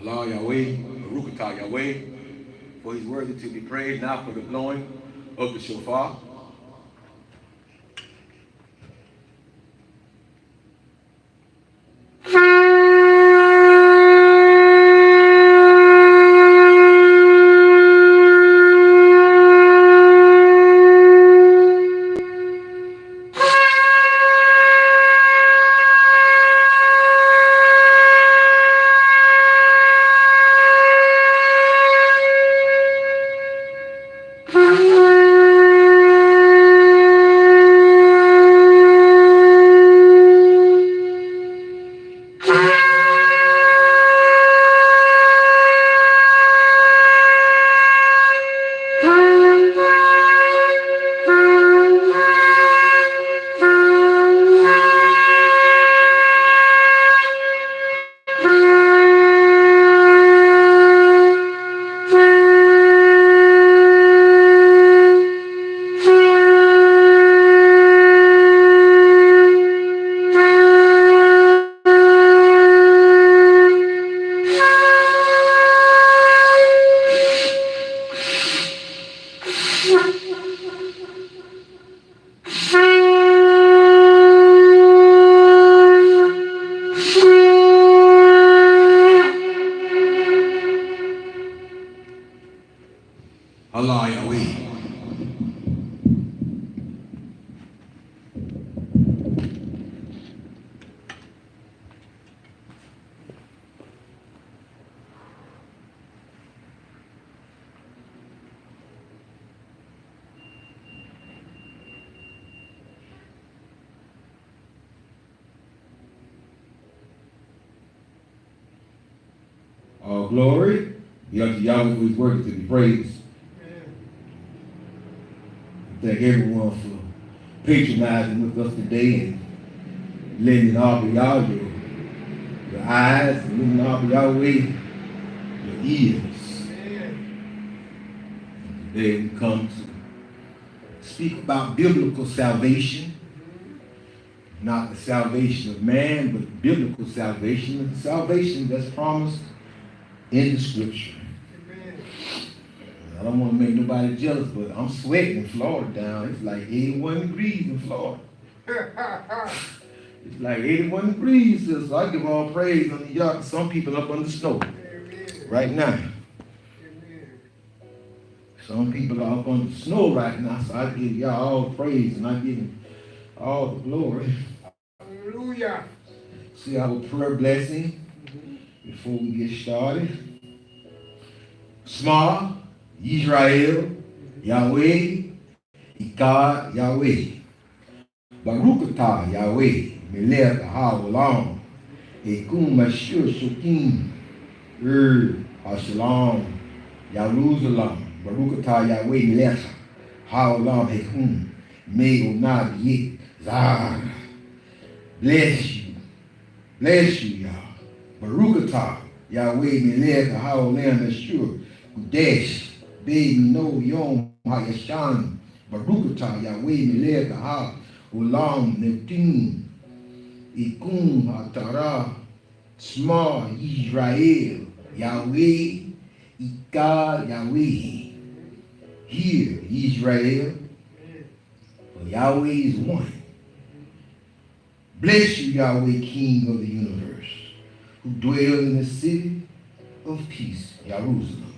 Allah Yahweh, Barukatah Yahweh, for he's worthy to be praised. Now for the blowing of the shofar. Allah Yahweh. All glory be unto Yahweh who is worthy to be praised. Thank everyone for patronizing with us today and lending all of y'all your eyes and lending all of Yahweh your ears. Today we come to speak about biblical salvation, not the salvation of man, but biblical salvation, the salvation that's promised in the scripture. I don't want to make nobody jealous, but I'm sweating in Florida down. It's like 81 degrees in Florida. It's like 81 degrees, so I give all praise on the yard. Some people up on the snow right now. Some people are up on the snow right now, so I give y'all all praise and I give him all the glory. Hallelujah. See our prayer blessing before we get started. Small. Israel, Yahweh, Ikad, Yahweh, Barukatah, Yahweh, Melech, Haolam, Ekum, Mashur, Shokim, Hashalom, Jerusalem, Barukatah, Yahweh, Melech, Haolam, Ekum, Megonad, Yik, Zar. Bless you, Yah. Barukatah, Yahweh, Melech, Haolam, Mashur, Kudesh. Baby, no yom hayashan, Barukata, Yahweh, Melech, Ha, Ulam, Neptune, Ikum, Hatara, Small, Israel, Yahweh, Ikad, Yahweh. Hear, Israel, for Yahweh is one. Bless you, Yahweh, King of the universe, who dwell in the city of peace, Jerusalem.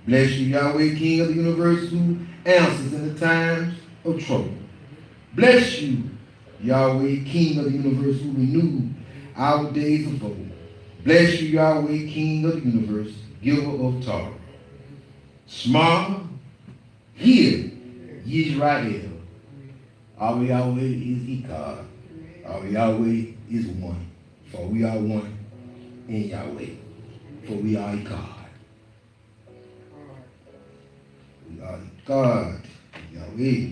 Bless you, Yahweh, King of the universe, who answers in the times of trouble. Bless you, Yahweh, King of the universe, who renewed our days of old. Bless you, Yahweh, King of the universe, giver of Torah. Small, hear, Yisrael. Our Yahweh is Ikad. Our Yahweh is one. For we are one in Yahweh. For we are Ikad. God, Yahweh.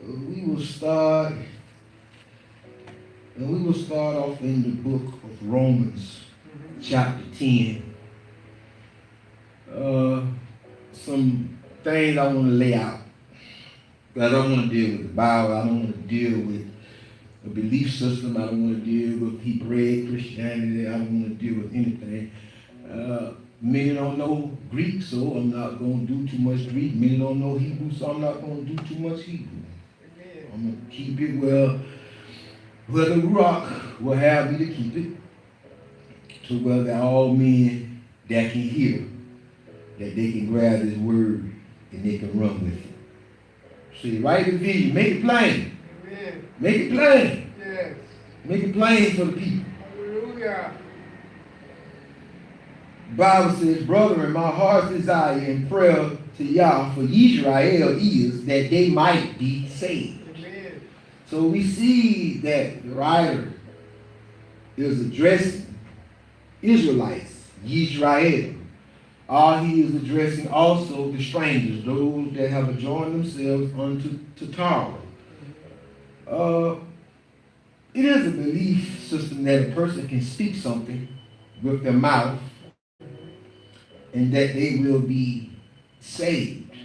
We will start off in the book of Romans, chapter 10. Some things I want to lay out. I don't want to deal with the Bible. I don't want to deal with a belief system. I don't want to deal with Hebraic Christianity. I don't want to deal with anything. Many don't know Greek, so I'm not going to do too much Greek. Many don't know Hebrew, so I'm not going to do too much Hebrew. I'm going to keep it where the rock will have me to keep it, to where that all men that can hear, that they can grab this word and they can run with it. See, write the vision, make it plain. Amen. Make it plain. Yes. Make it plain for the people. Hallelujah. The Bible says, brethren, my heart's desire and prayer to Yah for Israel is that they might be saved. Amen. So we see that the writer is addressing Israelites, Israel. He is addressing also the strangers, those that have joined themselves unto Torah. It is a belief system that a person can speak something with their mouth and that they will be saved.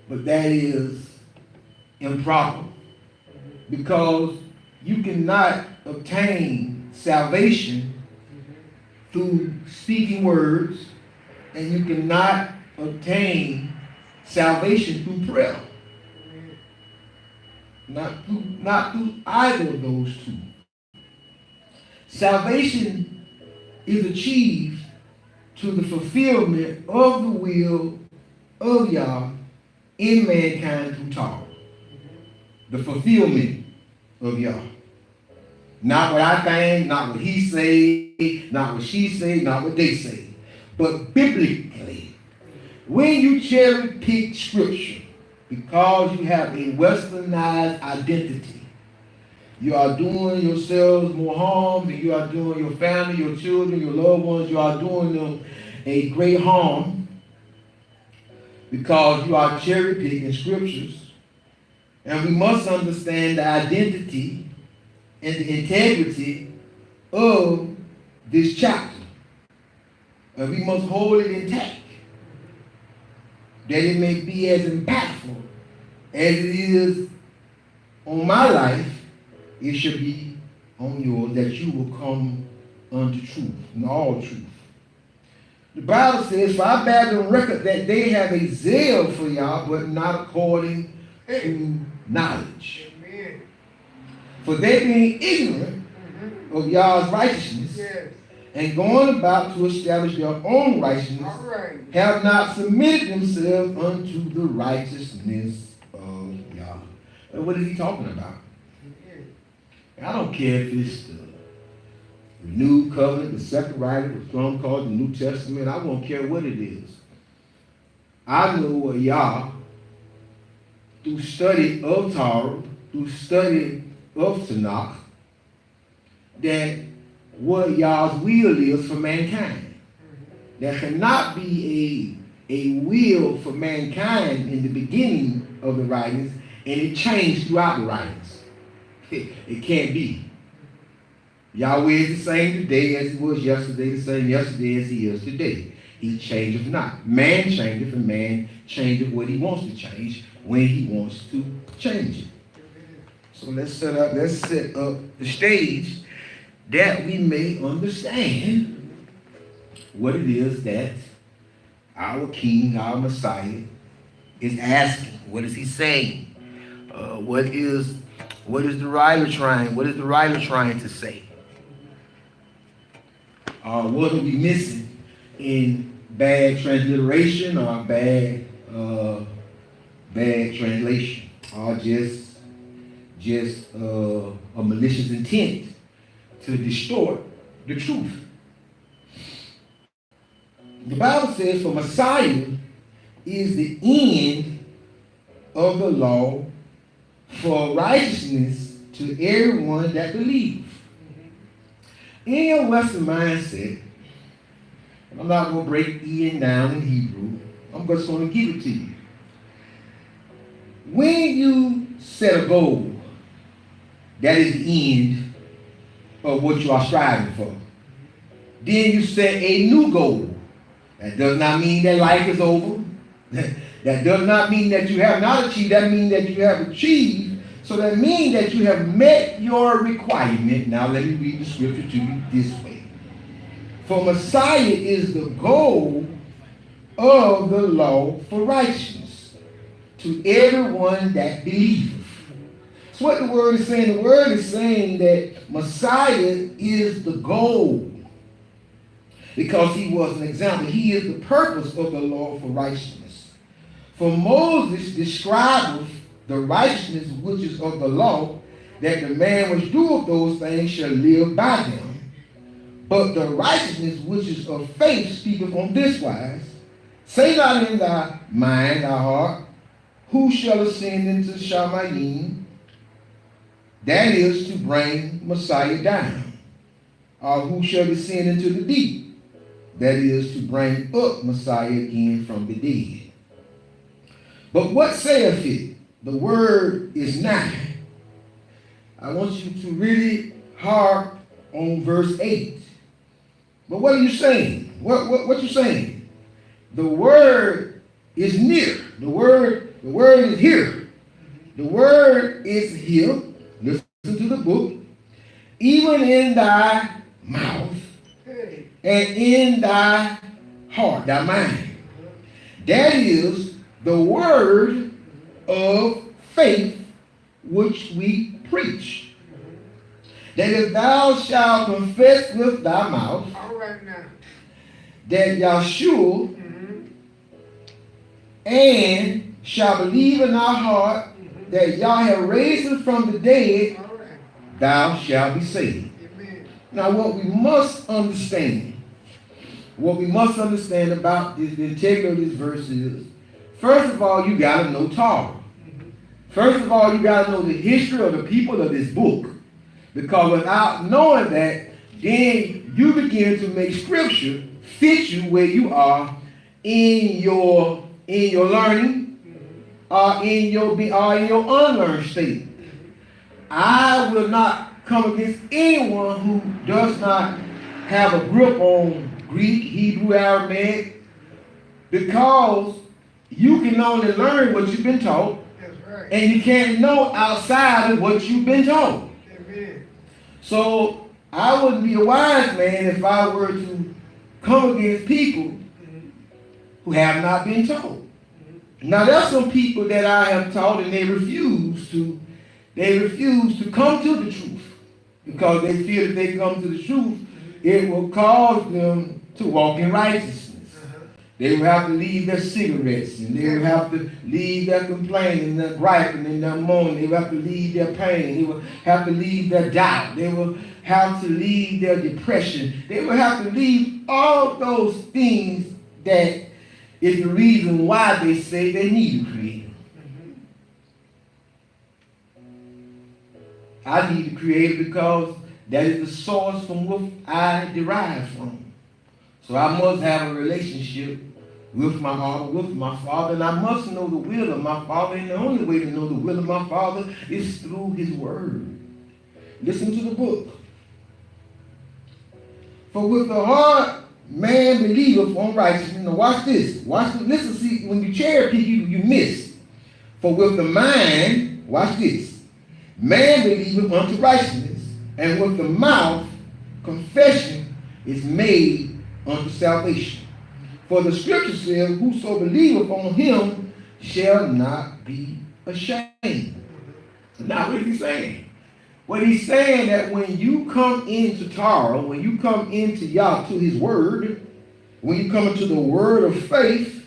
But that is improper, because you cannot obtain salvation through speaking words, and you cannot obtain salvation through prayer. Not through either of those two. Salvation is achieved to the fulfillment of the will of Yah in mankind through Torah. The fulfillment of Yah. Not what I think, not what he say, not what she say, not what they say. But biblically, when you cherry pick scripture because you have a westernized identity, you are doing yourselves more harm than you are doing your family, your children, your loved ones. You are doing them a great harm because you are cherry picking scriptures. And we must understand the identity and the integrity of this chapter. And we must hold it intact, that it may be as impactful as it is on my life, it should be on yours, that you will come unto truth, and all truth. The Bible says, for I bear them record that they have a zeal for Yah, but not according to knowledge. Amen. For they being ignorant of Yah's righteousness, yes, and going about to establish their own righteousness, right, have not submitted themselves unto the righteousness of Yah. And what is he talking about? I don't care if it's the New Covenant, the second writing, some call the New Testament. I won't care what it is. I know Yah through study of Torah, through study of Tanakh, that what Yah's will is for mankind. There cannot be a will for mankind in the beginning of the writings, and it changed throughout the writings. It can't be. Yahweh is the same today as he was yesterday, the same yesterday as he is today. He changeth not. Man changeth, and man changeth what he wants to change when he wants to change it. So let's set up the stage that we may understand what it is that our King, our Messiah, is asking. What is he saying? What is the writer trying to say? What are we missing in bad transliteration or bad translation, or just a malicious intent to distort the truth? The Bible says, for Messiah is the end of the law for righteousness to everyone that believes. In your Western mindset, I'm not going to break Ian down in Hebrew. I'm just going to give it to you. When you set a goal, that is the end of what you are striving for. Then you set a new goal. That does not mean that life is over. That does not mean that you have not achieved. That means that you have achieved. So that means that you have met your requirement. Now let me read the scripture to you this way. For Messiah is the goal of the law for righteousness to everyone that believeth. That's what the word is saying. The word is saying that Messiah is the goal because he was an example. He is the purpose of the law for righteousness. For Moses describeth the righteousness which is of the law, that the man which doeth those things shall live by them. But the righteousness which is of faith speaketh on this wise, say not in thy mind, thy heart, who shall ascend into Shamayim, that is to bring Messiah down, or who shall descend into the deep, that is to bring up Messiah again from the dead. But what saith it? The word is nigh. I want you to really harp on verse 8. But what are you saying? What you saying? The word is near. The word is here. The word is here. Listen to the book. Even in thy mouth and in thy heart, thy mind. That is the word of faith which we preach. That if thou shalt confess with thy mouth that Yahshua and shall believe in thy heart that Yah have raised him from the dead, thou shalt be saved. Amen. Now what we must understand about the integrity of this verse is, first of all, you got to know Torah. First of all, you got to know the history of the people of this book. Because without knowing that, then you begin to make scripture fit you where you are in your learning or in your unlearned state. I will not come against anyone who does not have a grip on Greek, Hebrew, Aramaic, because you can only learn what you've been taught. That's right. And you can't know outside of what you've been taught. Amen. So I wouldn't be a wise man if I were to come against people who have not been taught. Now there's some people that I have taught and they refuse to come to the truth because they feel if they come to the truth, it will cause them to walk in righteousness. They will have to leave their cigarettes, and they will have to leave their complaining, their griping, and their moaning. They will have to leave their pain. They will have to leave their doubt. They will have to leave their depression. They will have to leave all those things that is the reason why they say they need a creator. I need a creator because that is the source from which I derive from. So I must have a relationship with my Father, and I must know the will of my Father, and the only way to know the will of my Father is through his word. Listen to the book. For with the heart man believeth on righteousness. Now watch this. Listen, see, when you cherry pick, you miss. For with the mind, watch this, man believeth unto righteousness, and with the mouth confession is made unto salvation. For the scripture says, whoso believeth on him shall not be ashamed. Now what is he saying? Well, he's saying that when you come into Torah, when you come into Yah, to his word, when you come into the word of faith,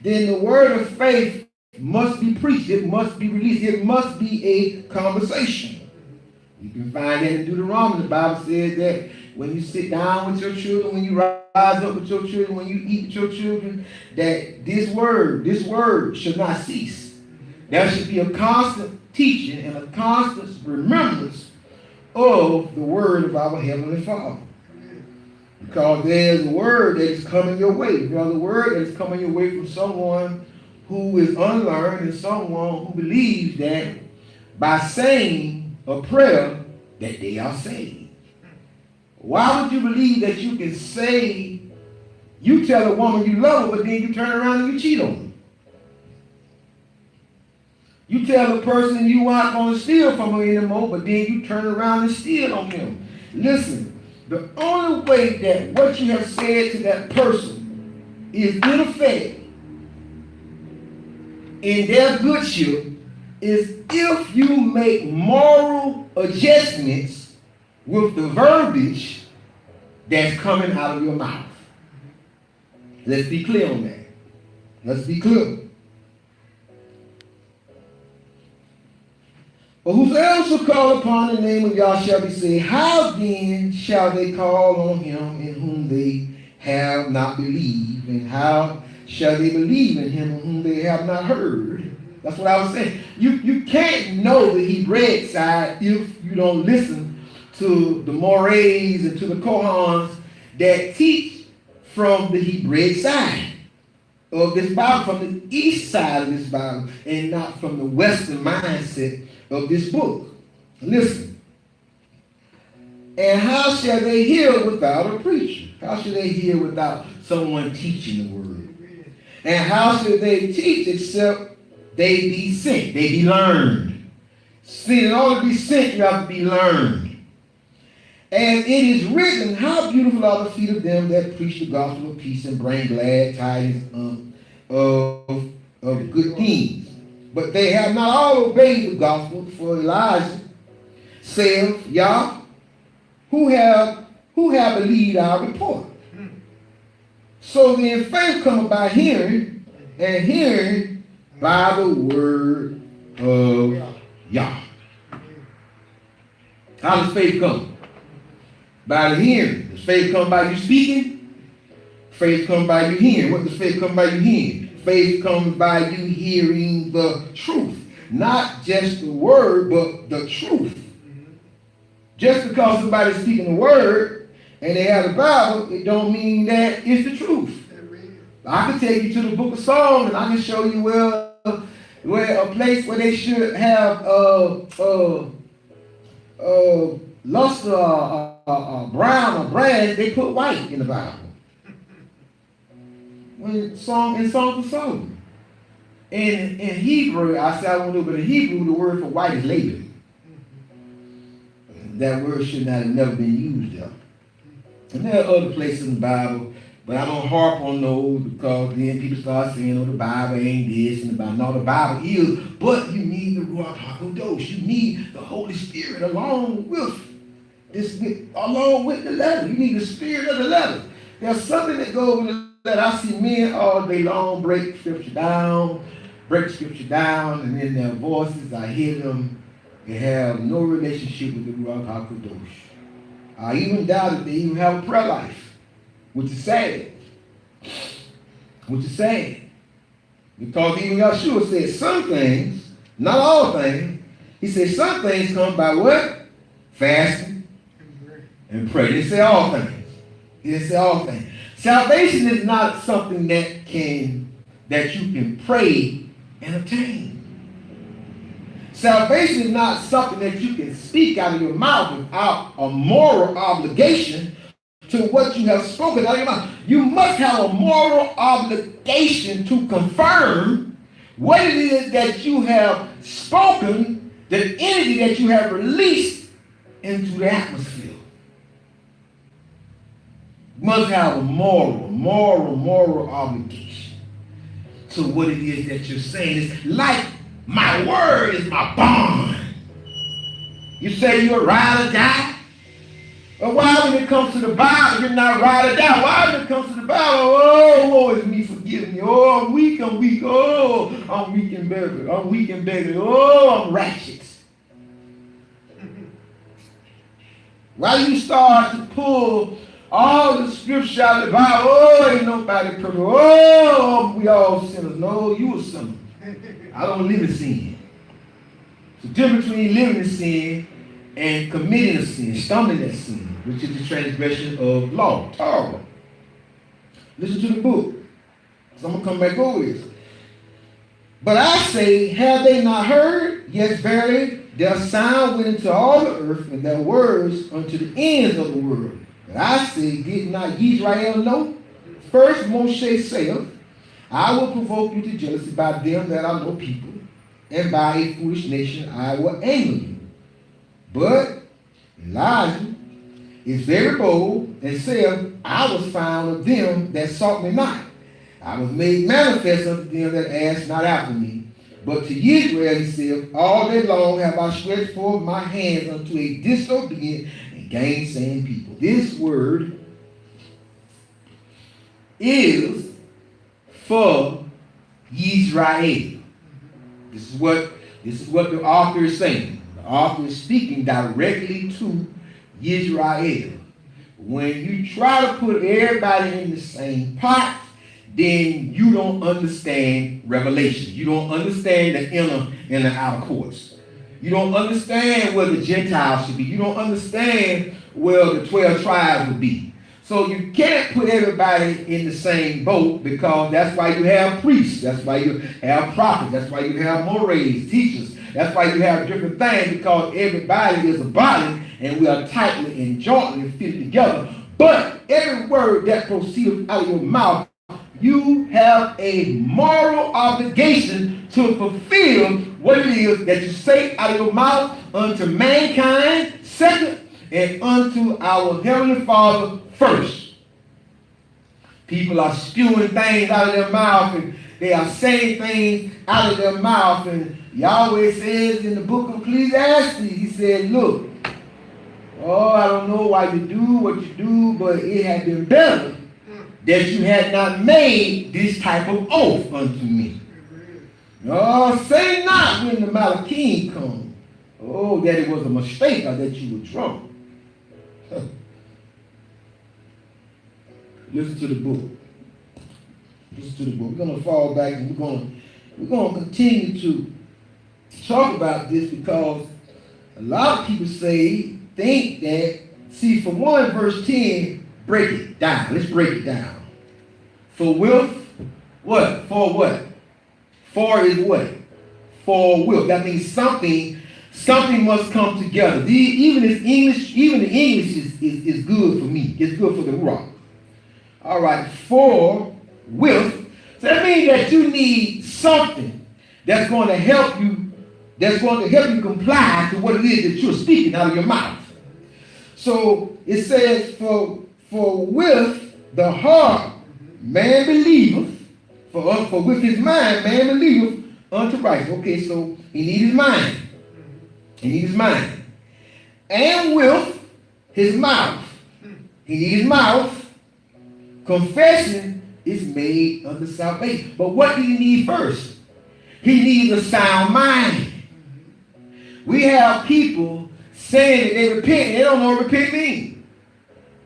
then the word of faith must be preached. It must be released. It must be a conversation. You can find that in Deuteronomy. The Bible says that when you sit down with your children, when you rise up with your children, when you eat with your children, that this word should not cease. There should be a constant teaching and a constant remembrance of the word of our Heavenly Father. Because there's a word that is coming your way. There's a word that is coming your way from someone who is unlearned and someone who believes that by saying a prayer that they are saved. Why would you believe that you can say, you tell a woman you love her, but then you turn around and you cheat on her? You tell a person you aren't going to steal from her anymore, but then you turn around and steal on him. Listen, The only way that what you have said to that person is in effect in their goodship is if you make moral adjustments with the verbiage that's coming out of your mouth. Let's be clear on that. Let's be clear. But whosoever shall call upon the name of Yah shall be saved. How then shall they call on him in whom they have not believed? And how shall they believe in him in whom they have not heard? That's what I was saying. You can't know the Hebraic side if you don't listen to the Mores and to the Kohans that teach from the Hebraic side of this Bible, from the east side of this Bible, and not from the Western mindset of this book. Listen. And how shall they hear without a preacher? How shall they hear without someone teaching the word? And how shall they teach except they be sent? They be learned. See, in order to be sent, you have to be learned. And it is written, how beautiful are the feet of them that preach the gospel of peace and bring glad tidings of good things. But they have not all obeyed the gospel. For Elijah saith, Yah, who have believed our report? So then faith cometh by hearing, and hearing by the word of Yah. How does faith come? By the hearing. Does faith come by you speaking? Faith comes by you hearing. What does faith come by you hearing? Faith comes by you hearing the truth. Not just the word, but the truth. Just because somebody's speaking the word and they have the Bible, it don't mean that it's the truth. I can take you to the book of Psalms and I can show you where a place where they should have luster brown or brass, they put white in the Bible. In Songs of Solomon. In Hebrew, I said I don't know, but in Hebrew, the word for white is Laban. That word should not have never been used there. And there are other places in the Bible, but I don't harp on those because then people start saying, oh, the Bible ain't this and the Bible. No, the Bible is, but you need the Ruach HaKodesh. You need the Holy Spirit along with the letter. You need the spirit of the letter. There's something that goes with the letter. I see men all day long break scripture down, and in their voices I hear them. They have no relationship with the Ruach HaKodesh. I even doubt that they even have a prayer life, which is sad. Because even Yeshua said some things, not all things. He said some things come by what? Fasting and prayer. He didn't say all things. He didn't say all things. Salvation is not something that you can pray and obtain. Salvation is not something that you can speak out of your mouth without a moral obligation to what you have spoken out of your mouth. You must have a moral obligation to confirm what it is that you have spoken, the energy that you have released into the atmosphere. You must have a moral obligation to what it is that you're saying. It's like my word is my bond. You say you're ride or die? But why when it comes to the Bible, you're not ride or die? Why when it comes to the Bible, oh, it's me, forgive me. Oh, I'm weak. Oh, I'm weak and beggar. Oh, I'm righteous. Why you start to pull all the scripture out of the Bible? Oh, ain't nobody perfect. Oh, we all sinners. No, you a sinner. I don't live in sin. The difference between living in sin and committing a sin, stumbling at sin, which is the transgression of law, Torah. Listen to the book. So I'm going to come back over this. But I say, have they not heard? Yes, verily, their sound went into all the earth, and their words unto the ends of the world. But I say, did not Israel know? First Moshe saith, I will provoke you to jealousy by them that are no people, and by a foolish nation I will anger you. But Elijah is very bold, and saith, I was found of them that sought me not. I was made manifest unto them that asked not after me. But to Israel he said, all day long have I stretched forth my hands unto a disobedient and gainsaying people. This word is for Israel. This is what the author is saying. The author is speaking directly to Israel. When you try to put everybody in the same pot, then you don't understand Revelation. You don't understand the inner and the outer courts. You don't understand where the Gentiles should be. You don't understand where the 12 tribes would be. So you can't put everybody in the same boat, because that's why you have priests. That's why you have prophets. That's why you have mores, teachers. That's why you have different things, because everybody is a body and we are tightly and jointly fit together. But every word that proceeds out of your mouth, you have a moral obligation to fulfill what it is that you say out of your mouth unto mankind second, and unto our Heavenly Father first. People are spewing things out of their mouth, and they are saying things out of their mouth. And Yahweh says in the book of Ecclesiastes, he said, look, I don't know why you do what you do, but it had been better that you had not made this type of oath unto me. Say not when the Malachim come, that it was a mistake or that you were drunk. Listen to the book. Listen to the book. We're going to fall back, and we're going to continue to talk about this, because a lot of people think that, see, for one, verse 10, break it down. Let's break it down. For with what? For what? For is what? For will. That means something must come together. Even the English is good for me. It's good for the rock. All right. For with. So that means that you need something that's going to help you. That's going to help you comply to what it is that you're speaking out of your mouth. So it says, for with the heart man believeth, for with his mind man believeth unto righteousness. Okay, so he needs his mind. He needs his mind. And with his mouth. He needs his mouth. Confession is made unto salvation. But what do you need first? He needs a sound mind. We have people saying that they repent, and they don't know what repent means.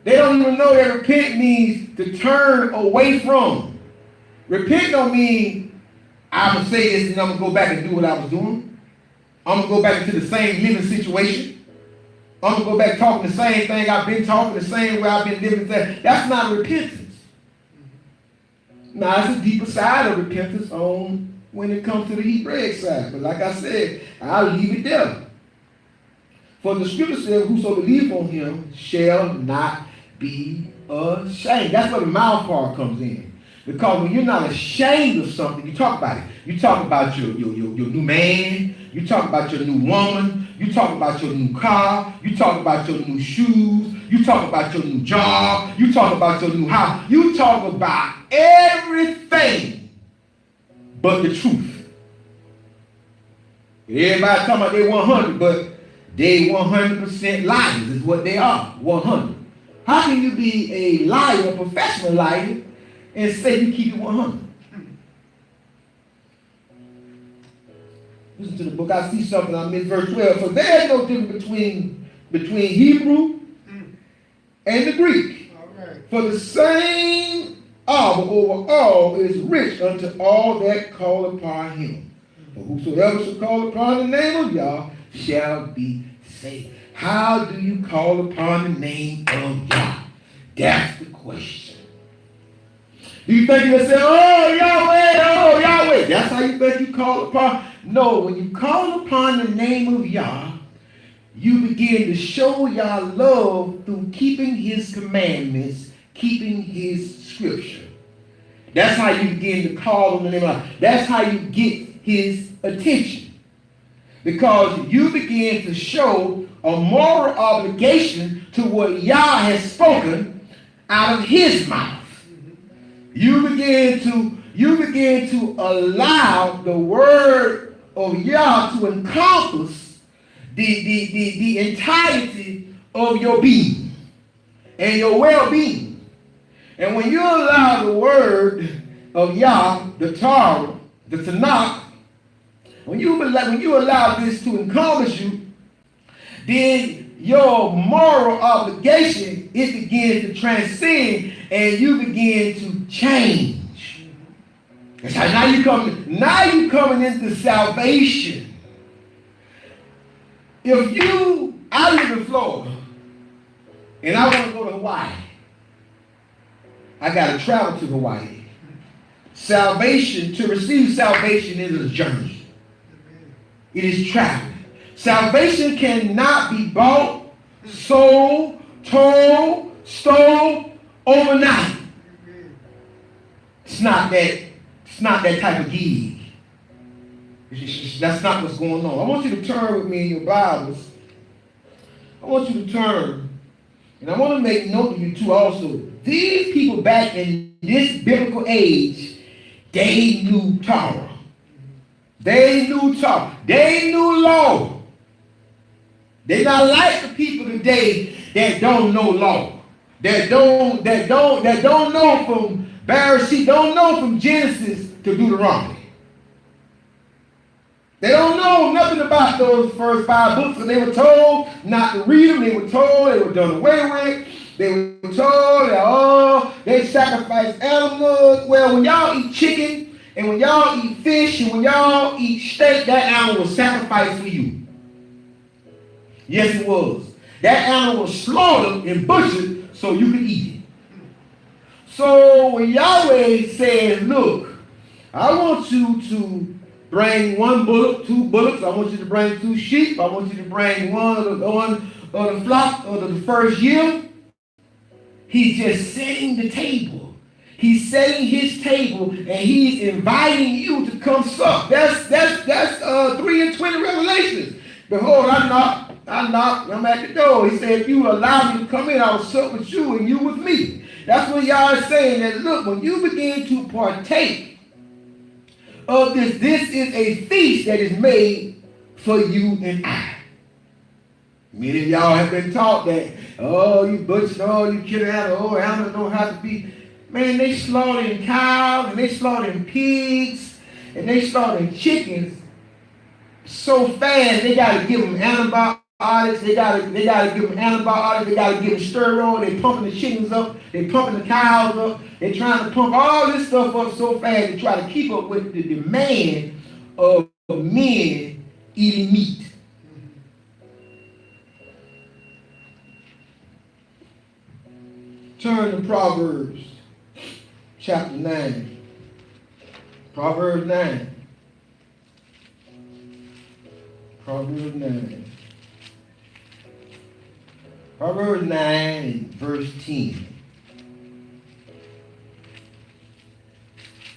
They don't even know that repent means to turn away from. Repent don't mean I'm going to say this and I'm going to go back and do what I was doing. I'm going to go back into the same living situation. I'm going to go back talking the same thing I've been talking, the same way I've been living. That's not repentance. Now, it's a deeper side of repentance when it comes to the Hebraic side. But like I said, I'll leave it there. For the scripture says, whoso believe on him shall not be ashamed. That's where the mouth part comes in. Because when you're not ashamed of something, you talk about it. You talk about your new man. You talk about your new woman. You talk about your new car. You talk about your new shoes. You talk about your new job. You talk about your new house. You talk about everything but the truth. Everybody talking about they 100, but they 100% liars is what they are, 100. How can you be a liar, a professional liar, and say you keep it 100? Listen to the book. I see something. I'm in verse 12. So there is no difference between Hebrew and the Greek. Right. For the same Abba over all is rich unto all that call upon him. For whosoever shall call upon the name of Yah shall be saved. How do you call upon the name of Yah? That's the question. Do you think you'll say, oh Yahweh? That's how you think you call upon? No, when you call upon the name of Yah, you begin to show Yah love through keeping his commandments, keeping his scripture. That's how you begin to call on the name of Yah. That's how you get his attention. Because you begin to show a moral obligation to what Yah has spoken out of his mouth. You begin to allow the word of Yah to encompass the entirety of your being and your well-being. And when you allow the word of Yah, the Torah, the Tanakh, when you allow this to encompass you, then your moral obligation, it begins to transcend and you begin to change. That's how now you coming into salvation. I live in Florida and I want to go to Hawaii. I got to travel to Hawaii. To receive salvation is a journey. It is traveling. Salvation cannot be bought, sold, told, stole overnight. It's not that type of gig. That's not what's going on. I want you to turn with me in your Bibles. I want you to turn. And I want to make note of you too also. These people back in this biblical age, they knew Torah. They knew Torah. They knew law. They're not like the people today that don't know law. That don't know from Bereshit, don't know from Genesis to Deuteronomy. They don't know nothing about those first 5 books, and they were told not to read them. They were told they were done away with. They were told that, they sacrifice animals. Well, when y'all eat chicken, and when y'all eat fish, and when y'all eat steak, that animal was sacrificed for you. Yes, it was. That animal was slaughtered and butchered so you could eat it. So when Yahweh says, look, I want you to bring 1 bullock, 2 bullocks, I want you to bring 2 sheep, I want you to bring one of the flock of the first year, he's just setting the table. He's setting his table and he's inviting you to come sup. That's 3:20 Revelations. Behold, I knock, I'm at the door. He said, if you allow me to come in, I will sup with you and you with me. That's what y'all are saying. That look, when you begin to partake of this is a feast that is made for you and I. Many of y'all have been taught that, you butchers, you killing animals, animals don't have to be. Man, they slaughtering cows and they slaughtering pigs and they slaughtering chickens so fast they gotta give them antibiotics. They gotta give them antibiotics. They gotta give them steroid. They pumping the chickens up. They pumping the cows up. They trying to pump all this stuff up so fast to try to keep up with the demand of men eating meat. Turn to Proverbs chapter 9. Proverbs 9. Proverbs 9. Proverbs 9 verse 10.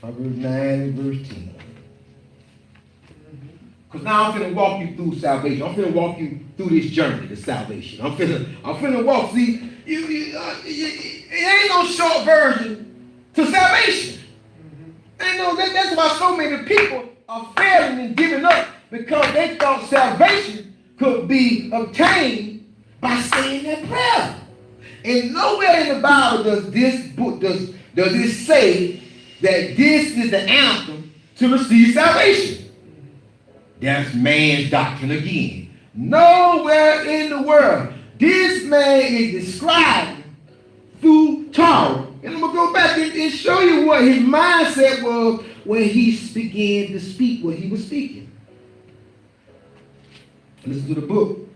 Proverbs 9 verse 10. Because now I'm finna walk you through salvation. I'm finna walk you through this journey to salvation. I'm finna walk. See, it ain't no short version to salvation. That's why so many people are failing and giving up, because they thought salvation could be obtained by saying that prayer. And nowhere in the Bible does it say that this is the anthem to receive salvation. That's man's doctrine again. Nowhere in the world. This man is describing through Torah. And I'm going to go back and show you what his mindset was when he began to speak what he was speaking. Listen to the book.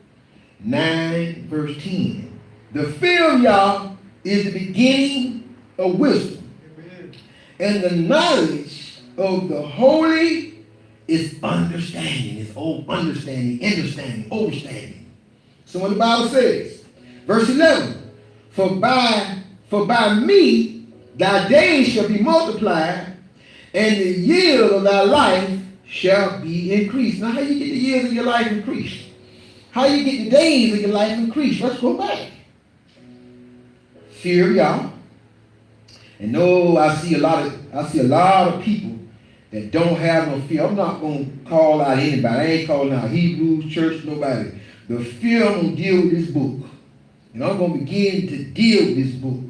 9 verse 10. The fear of Yah is the beginning of wisdom. Amen. And the knowledge of the holy is understanding. It's understanding. So when the Bible says, verse 11, for by me thy days shall be multiplied, and the years of thy life shall be increased. Now how you get the years of your life increased? How you get the days of your life increased? Let's go back. Fear, y'all. And no, I see a lot of people that don't have no fear. I'm not gonna call out anybody. I ain't calling out Hebrews, church, nobody. The fear, I'm gonna deal with this book. And I'm gonna begin to deal with this book.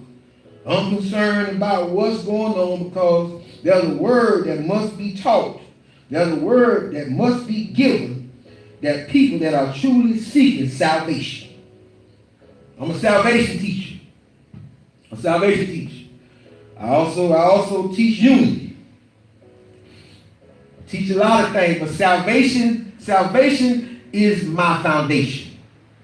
I'm concerned about what's going on because there's a word that must be taught. There's a word that must be given that people that are truly seeking salvation. I'm a salvation teacher. A salvation teacher. I also teach unity. I teach a lot of things, but salvation is my foundation.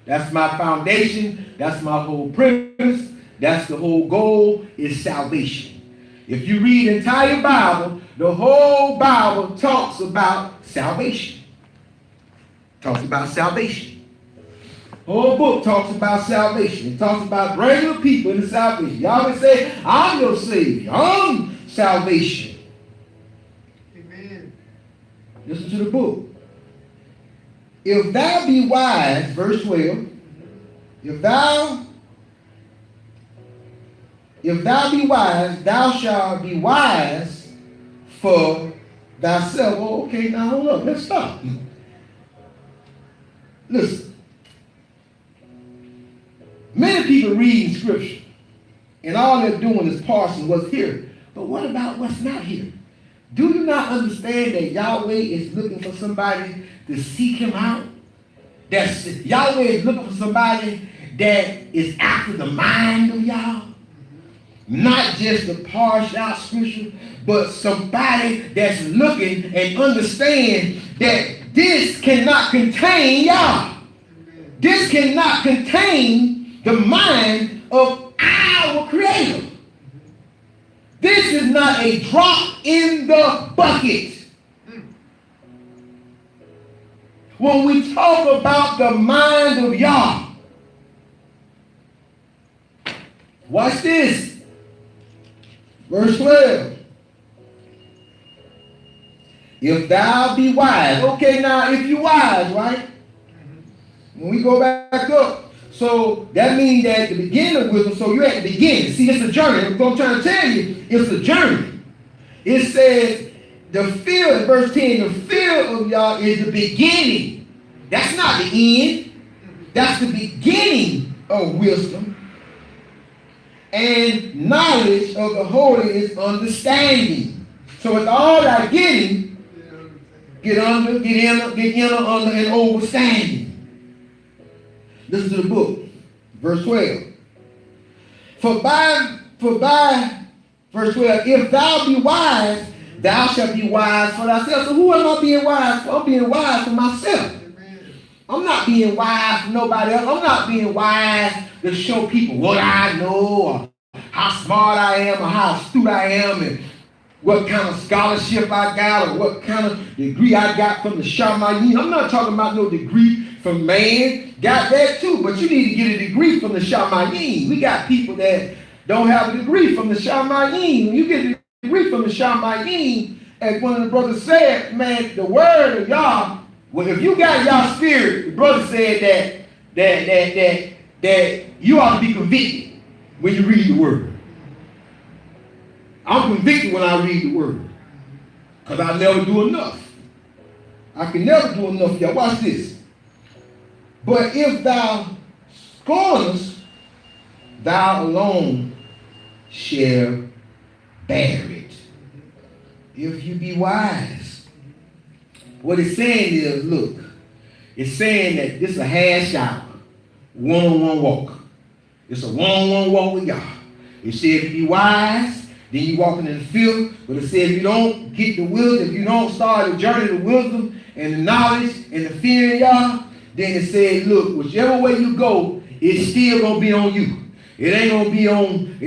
That's my foundation. That's my whole premise. That's the whole goal is salvation. If you read the entire Bible, the whole Bible talks about salvation. Talks about salvation. The whole book talks about salvation. It talks about bringing people into salvation. Y'all can say, I'm your Savior. I'm salvation. Amen. Listen to the book. If thou be wise, verse 12, if thou be wise, thou shalt be wise for thyself. Oh, okay, now hold up. Let's stop. Listen. Many people reading scripture, and all they're doing is parsing what's here. But what about what's not here? Do you not understand that Yahweh is looking for somebody to seek him out? That Yahweh is looking for somebody that is after the mind of Yah. Not just to parse out scripture, but somebody that's looking and understand that this cannot contain Yah. This cannot contain the mind of our Creator. This is not a drop in the bucket. When we talk about the mind of Yah, watch this. Verse 12. If thou be wise. Okay, now if you wise, right? When we go back up. So that means that at the beginning of wisdom, so you're at the beginning. See, it's a journey. What I'm trying to tell you, it's a journey. It says, the fear, verse 10, the fear of Yah is the beginning. That's not the end. That's the beginning of wisdom. And knowledge of the holy is understanding. So with all that getting, get inner, under, and overstanding. Listen to the book, verse 12. For by verse 12, if thou be wise, thou shalt be wise for thyself. So who am I being wise for? I'm being wise for myself. I'm not being wise for nobody else. I'm not being wise to show people what I know or how smart I am or how astute I am and what kind of scholarship I got or what kind of degree I got from the Shamayim. I'm not talking about no degree from man. Got that too, but you need to get a degree from the Shamayim. We got people that don't have a degree from the Shamayim. When you get a degree from the Shamayim, as one of the brothers said, man, the word of Yah, well, if you got Yah's spirit, the brother said that you ought to be convicted when you read the word. I'm convicted when I read the word. Because I never do enough. I can never do enough. Y'all watch this. But if thou scornest, thou alone shall bear it. If you be wise. What it's saying is, look, it's saying that this is a half shower, one-on-one walk. It's a one-on-one walk with God. It says if you be wise, then you walking in the field. But it says if you don't get the wisdom, if you don't start the journey of wisdom and the knowledge and the fear of y'all, then it says, look, whichever way you go, it's still gonna be on you. It ain't gonna be on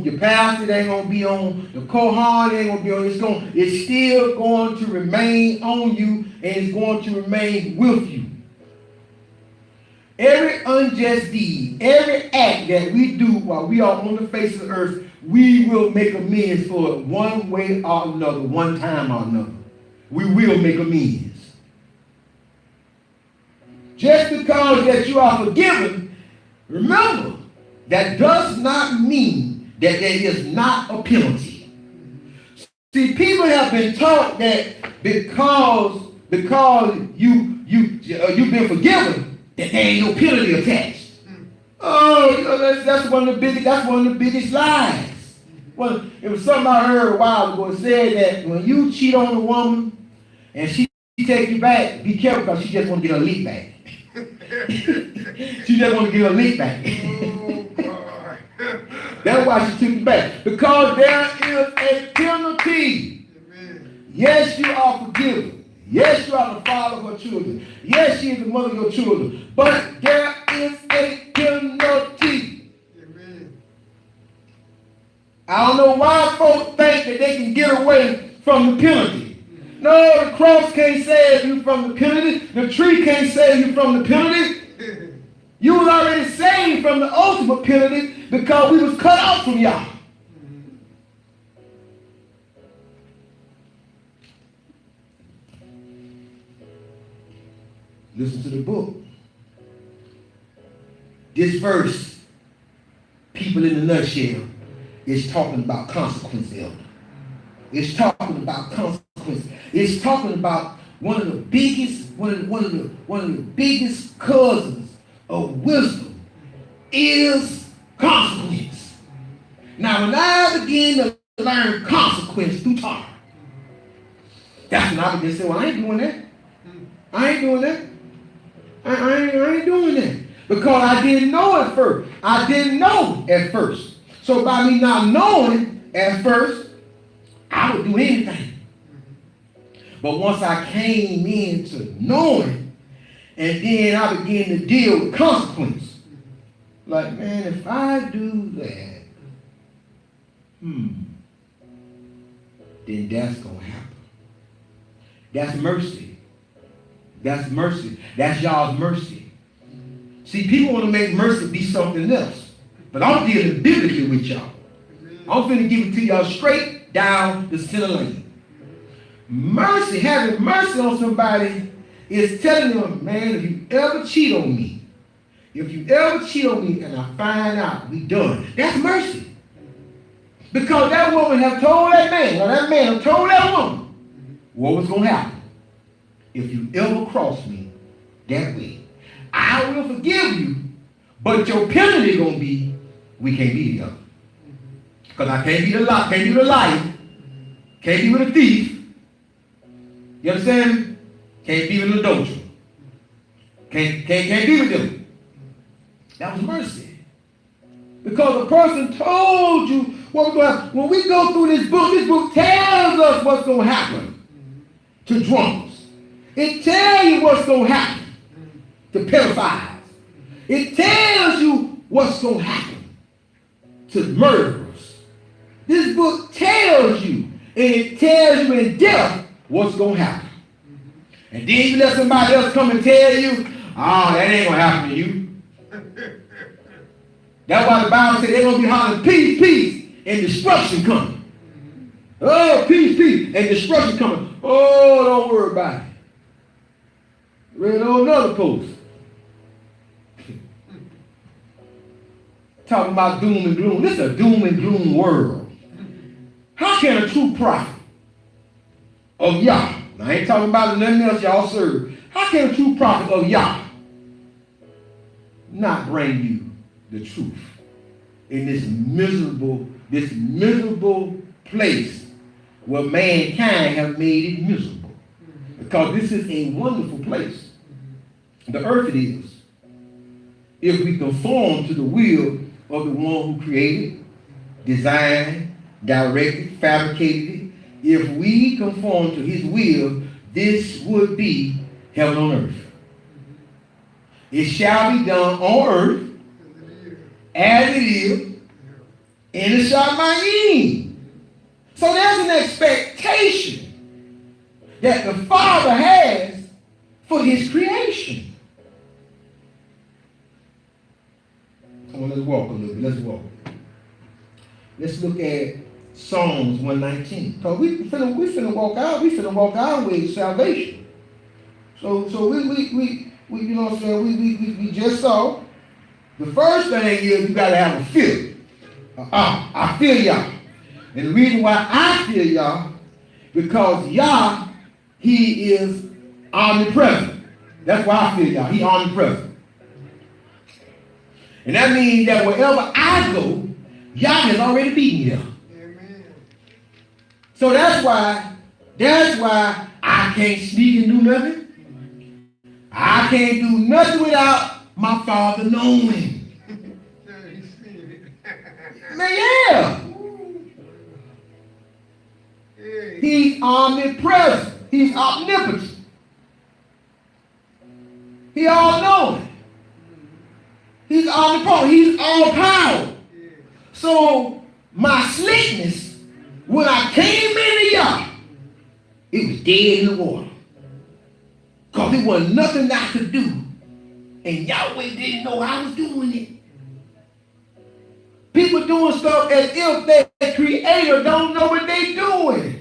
your pastor, it ain't gonna be on the Kohan, it ain't gonna be on, it's still going to remain on you and it's going to remain with you. Every unjust deed, every act that we do while we are on the face of the earth, we will make amends for it one way or another, one time or another. We will make amends. Just because that you are forgiven, remember, that does not mean that there is not a penalty. See, people have been taught that because you've been forgiven, that there ain't no penalty attached. Oh, that's one of the biggest lies. Well, it was something I heard a while ago. It said that when you cheat on a woman and she take you back, be careful because she just want to get her leak back. She just want to get her leak back. That's why she took you back. Because there is a penalty. Amen. Yes, you are forgiven. Yes, you are the father of her children. Yes, she is the mother of your children. But there is a penalty. Amen. I don't know why folks think that they can get away from the penalty. No, the cross can't save you from the penalty. The tree can't save you from the penalty. You was already saved from the ultimate penalty because we was cut off from y'all. Listen to the book. This verse, people in a nutshell, is talking about consequence, elder. It's talking about consequence. It's talking about one of the biggest cousins of wisdom is consequence. Now, when I begin to learn consequence through Torah, that's when I begin to say, well, I ain't doing that. I ain't doing that. I ain't doing that. Because I didn't know at first. I didn't know at first. So by me not knowing at first, I would do anything. But once I came into knowing, and then I began to deal with consequence. Like, man, if I do that, then that's going to happen. That's mercy. That's mercy. That's y'all's mercy. See, people want to make mercy be something else. But I'm dealing biblically with y'all. I'm finna give it to y'all straight down the center lane. Mercy, having mercy on somebody is telling them, man, if you ever cheat on me, and I find out we done, that's mercy. Because that woman have told that man, or that man have told that woman what was going to happen. If you ever cross me that way, I will forgive you, but your penalty going to be, we can't be together. Because I can't be the liar, can't be with a thief. You understand? Can't be with an adulterer. Can't be with them. That was mercy. Because the person told you what was going to happen. When we go through this book tells us what's going to happen to drunkards. It tells you what's going to happen to pedophiles. It tells you what's going to happen to murderers. This book tells you, and it tells you in depth what's going to happen. And then you let somebody else come and tell you, that ain't going to happen to you. That's why the Bible said they're going to be hollering, peace, peace, and destruction coming. Oh, peace, peace, and destruction coming. Oh, don't worry about it. Read on another post. Talking about doom and gloom. This is a doom and gloom world. How can a true prophet of Yah, now I ain't talking about nothing else y'all serve, how can a true prophet of Yah not bring you the truth in this miserable place where mankind have made it miserable? Because this is a wonderful place. The earth it is. If we conform to the will of the one who created, designed, directed, fabricated it, if we conform to his will, this would be heaven on earth. It shall be done on earth as it is in the Shamayim. So there's an expectation that the Father has for his creation. Come on, let's walk a little bit. Let's walk. Let's look at Psalms 119. Because we finna walk out. We finna walk our way to salvation. So you know what I'm saying, we just saw. The first thing is you got to have a feel. I feel y'all. And the reason why I feel y'all, because Yah, he is omnipresent. That's why I feel y'all. He omnipresent. And that means that wherever I go, Yah has already beat me there. Amen. So that's why I can't sneak and do nothing. I can't do nothing without my Father knowing. Man, yeah. He's omnipresent. He's omnipotent. He all-knowing. He's omnipotent. He's all-powerful. So my slickness, when I came into Yah, it was dead in the water. Because there was nothing I could do. And Yahweh didn't know I was doing it. People doing stuff as if their creator don't know what they're doing.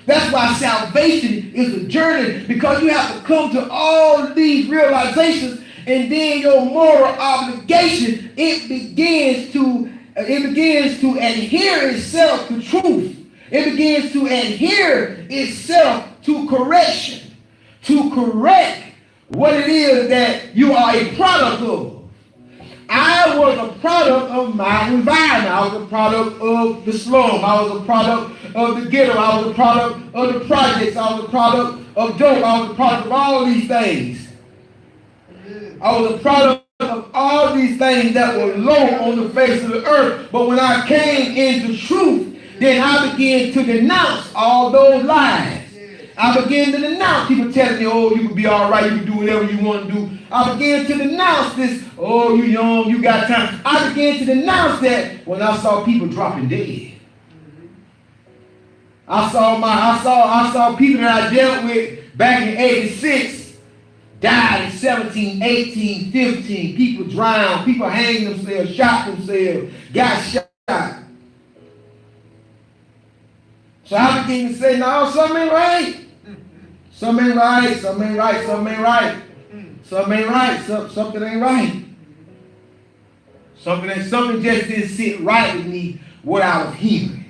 That's why salvation is a journey, because you have to come to all these realizations, and then your moral obligation, it begins to adhere itself to truth. It begins to adhere itself to correction, to correct what it is that you are a product of. I was a product of my environment. I was a product of the slum. I was a product of the ghetto. I was a product of the projects. I was a product of dope. I was a product of all these things. I was a product of all these things that were low on the face of the earth. But when I came into truth, then I began to denounce all those lies. I began to denounce people telling me, oh, you can be all right, you can do whatever you want to do. I began to denounce this, oh, you young, you got time. I began to denounce that when I saw people dropping dead. I saw people that I dealt with back in 86 died in 17, 18, 15. People drowned, people hanged themselves, shot themselves, got shot. So I began to say, no, something ain't right. Something ain't right, something ain't right, something ain't right. Something ain't right, something ain't right. Something just didn't sit right with me what I was hearing.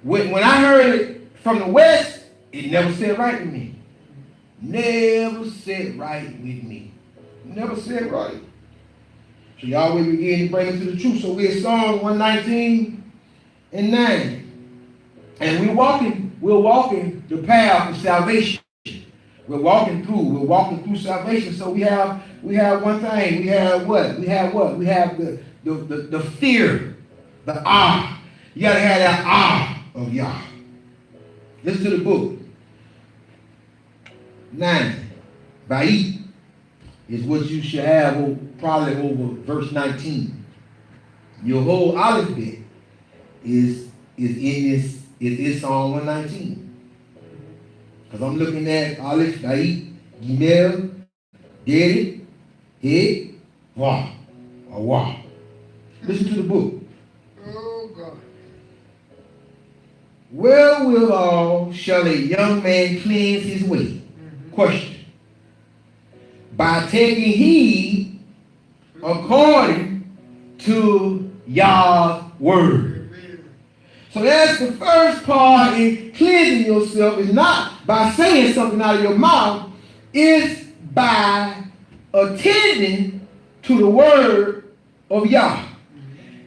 When I heard it from the West, it never sat right with me. Never sat right with me. Never sat right. So Yahweh began to bring it to the truth. So we're Psalm 119 and 9. And we're walking the path of salvation. We're walking through salvation. So we have one thing. We have what? We have the fear, the awe. You gotta have that awe of Yah. Listen to the book. 9. Vayit is what you should have probably over verse 19. Your whole alphabet is in this Psalm 119. Because I'm looking at Aleph, Vayit, Gimel, Dalet, He, Wah, or Wah. Listen to the book. Oh God. Wherewithal shall a young man cleanse his way? Question. By taking heed according to Yah's word. So that's the first part in cleansing yourself, is not by saying something out of your mouth, it's by attending to the word of Yah.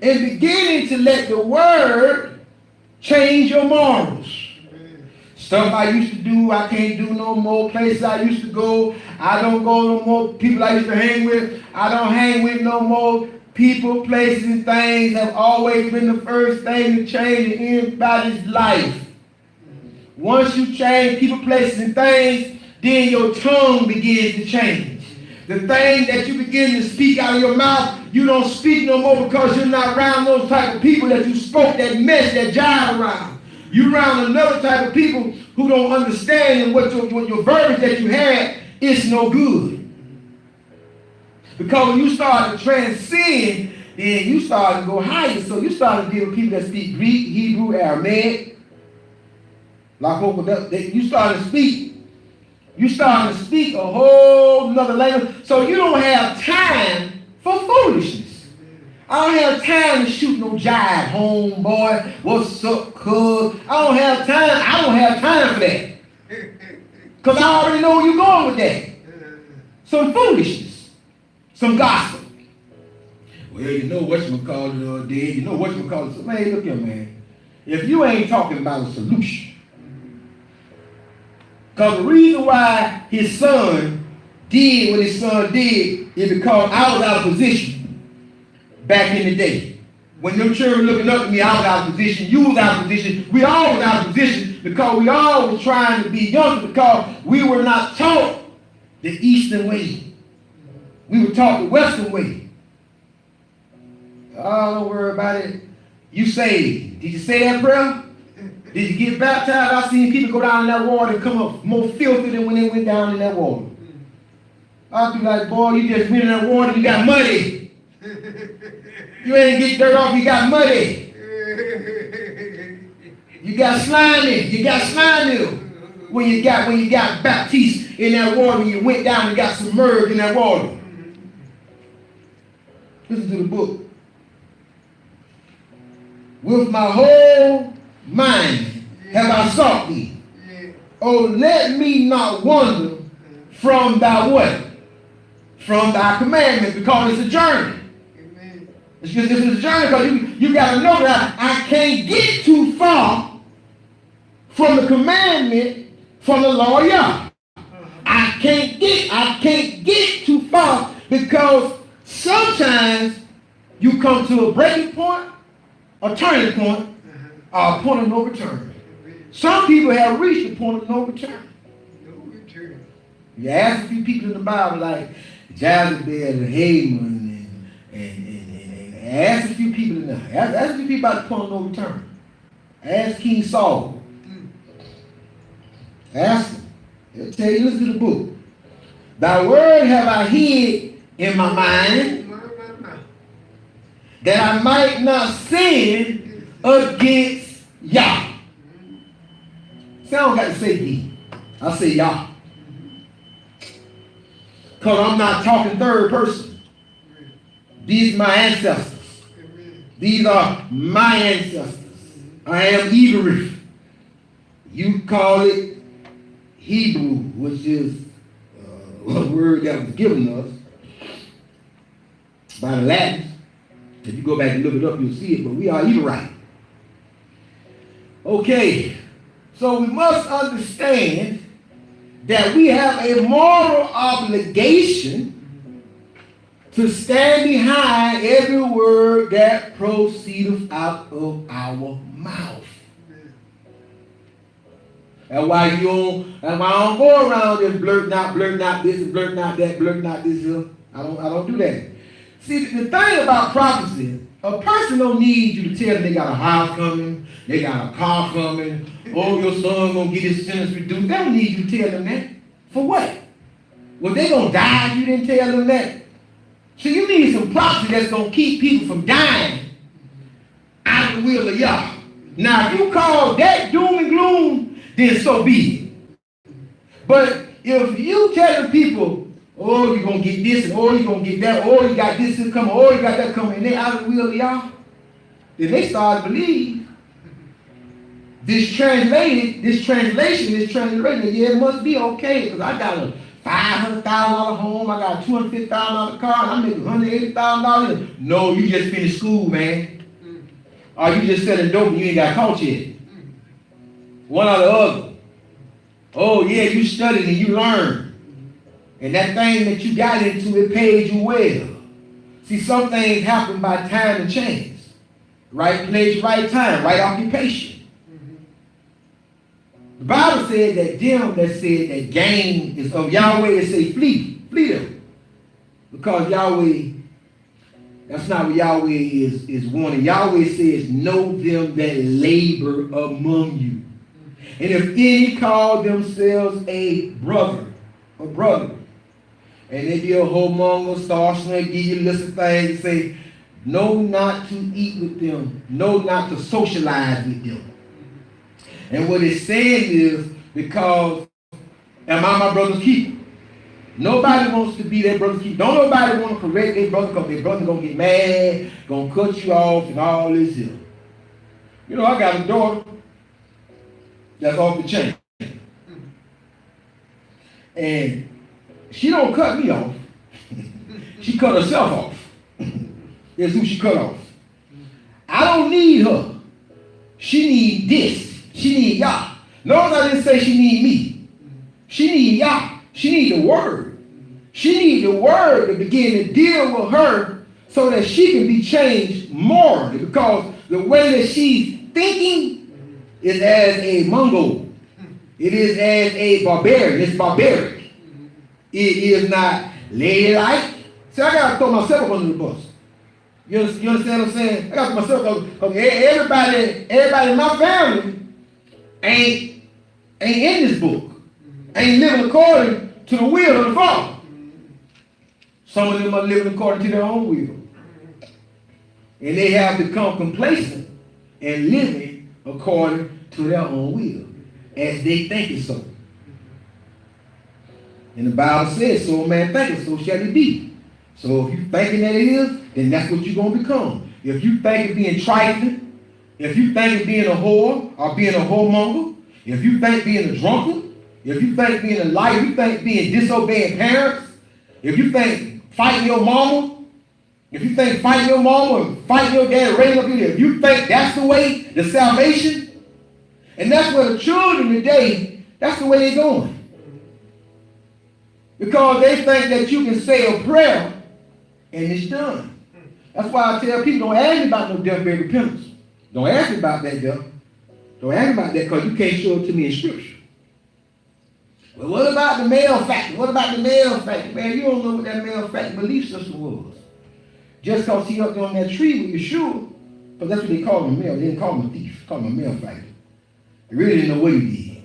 And beginning to let the word change your morals. Stuff I used to do, I can't do no more. Places I used to go, I don't go no more. People I used to hang with, I don't hang with no more. People, places, and things have always been the first thing to change in anybody's life. Once you change people, places, and things, then your tongue begins to change. The thing that you begin to speak out of your mouth, you don't speak no more because you're not around those type of people that you spoke that mess, that jive around. You're around another type of people who don't understand, and what your verbiage that you had is no good. Because when you start to transcend, then you start to go higher. So you start to deal with people that speak Greek, Hebrew, Aramaic. You start to speak You start to speak a whole nother language. So you don't have time for foolishness. I don't have time to shoot no jive, homeboy. What's up, cuz? I don't have time for that. Because I already know where you're going with that. Some foolishness. Some gossip. Well, you know whatchamacallit did. You know whatchamacallit. So, man, look here, man. If you ain't talking about a solution. Because the reason why his son did what his son did is because I was out of position back in the day. When them children looking up at me, I was out of position. You was out of position. We all was out of position because we all was trying to be younger because we were not taught the Eastern way. We were taught the Western way. Oh, don't worry about it. You saved. Did you say that prayer? Did you get baptized? I've seen people go down in that water and come up more filthy than when they went down in that water. I'll be like, boy, you just went in that water, you got muddy. You ain't get dirt off, you got muddy. You got slimy. When you got baptized in that water, when you went down and got submerged in that water. Listen to the book. With my whole mind have I sought thee. Oh, let me not wander from thy what? From thy commandments, because it's a journey. It's a journey because you got to know that I can't get too far from the commandment from the law of Yah. I can't get too far because sometimes you come to a breaking point, a turning point, or a point of no return. Some people have reached the point of no return. You ask a few people in the Bible like Jezebel and Haman and ask a few people in there. Ask a few people about the point of no return. Ask King Saul. Ask him. He'll tell you, listen to the book. Thy word have I hid in my mind that I might not sin against Yah. See, I don't got to say thee. I say Yah. Because I'm not talking third person. These are my ancestors. These are my ancestors. I am Hebrew. You call it Hebrew, which is a word that was given us by the Latins. If you go back and look it up, you'll see it, but we are Ebrahite. Okay, so we must understand that we have a moral obligation to stand behind every word that proceedeth out of our mouth. That's why I don't go around and blurt not this, and blurt not that, blurt not this. I don't do that. See, the thing about prophecy, a person don't need you to tell them they got a house coming, they got a car coming, oh, your son gonna get his sentence reduced. They don't need you to tell them that. For what? Well, they gonna die if you didn't tell them that. So you need some prophecy that's gonna keep people from dying out of the will of Yah. Now, if you call that doom and gloom, then so be it. But if you tell the people, oh, you're going to get this, and oh, you're going to get that, oh, you got this coming, oh, you got that coming, and they're out of the will of Yah, then they start to believe this translation is translated. Yeah, it must be okay, because I got a $500,000 home, I got a $250,000 car, and I'm making $180,000. No, you just finished school, man. Or you just selling dope and you ain't got caught yet. One or the other. Oh, yeah, you studied and you learned. And that thing that you got into, it paid you well. See, some things happen by time and chance. Right place, right time, right occupation. The Bible said that them that said that gain is of Yahweh, it say flee them. Because Yahweh, that's not what Yahweh is wanting. Yahweh says, know them that labor among you. And if any call themselves a brother, and they be a homonger, starship, give you a list of things and say, know not to eat with them, know not to socialize with them. And what it's saying is because Am I my brother's keeper? Nobody wants to be their brother's keeper. Don't nobody want to correct their brother because their brother going to get mad, going to cut you off and all this here. You know, I got a daughter that's off the chain. And she don't cut me off. She cut herself off. That's who she cut off. I don't need her. She need this. She need y'all. Notice I didn't say she need me. She need y'all. She need the word. She need the word to begin to deal with her so that she can be changed morally, because the way that she's thinking is as a Mongol. It is as a barbarian. It's barbaric. It is not ladylike. See, I got to throw myself up under the bus. You understand what I'm saying? I got to throw myself because everybody in my family ain't in this book. Ain't living according to the will of the Father. Some of them are living according to their own will. And they have become complacent and living according to their own will, as they think it so. And the Bible says, so a man thinketh, so shall he be. So if you thinking that it is, then that's what you're going to become. If you think of being trifling, if you think of being a whore or being a whoremonger, if you think being a drunkard, if you think being a liar, if you think being disobeying parents, if you think fighting your mama, if you think fighting your mama and fighting your dad, raising up you, if you think that's the way, the salvation, and that's where the children today, that's the way they're going. Because they think that you can say a prayer and it's done. That's why I tell people, don't ask me about no death, burial, repentance. Don't ask me about that, though. Don't ask me about that because you can't show it to me in Scripture. Well, what about the male factor? What about the male factor? Man, you don't know what that male factor belief system was. Just because he up there on that tree with Yeshua, because that's what they call him a male. They didn't call him a thief. They called him a male factor. They really didn't know what he did.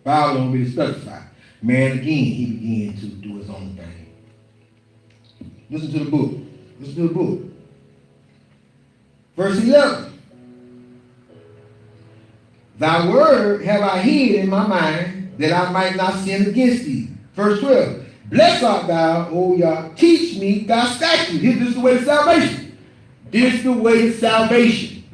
Bible don't really specify. Man, again, he began to do his own thing. Listen to the book. Listen to the book. Verse 11. Thy word have I hid in my mind, that I might not sin against thee. Verse 12. Blessed art thou, O Yah, teach me thy statutes. This is the way to salvation. This is the way to salvation.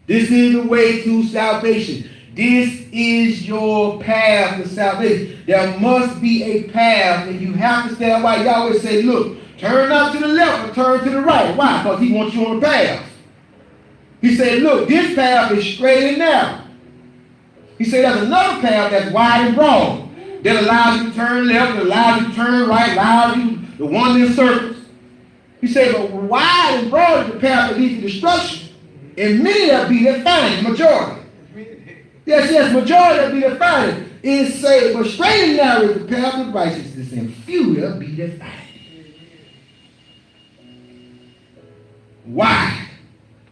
This is the way to salvation. This is your path to salvation. There must be a path, and you have to stand by. Yahweh say, look, turn not to the left or turn to the right. Why? Because he wants you on the path. He said, look, this path is straight and narrow. He said, there's another path that's wide and broad that allows you to turn left, that allows you to turn right, allows you to wander in circles. He said, but wide and broad is the path that leads to destruction, and many that be that find it, majority. Yes, majority that be that find it. It say, but straight and narrow is the path of righteousness, and few that be that find it. Why?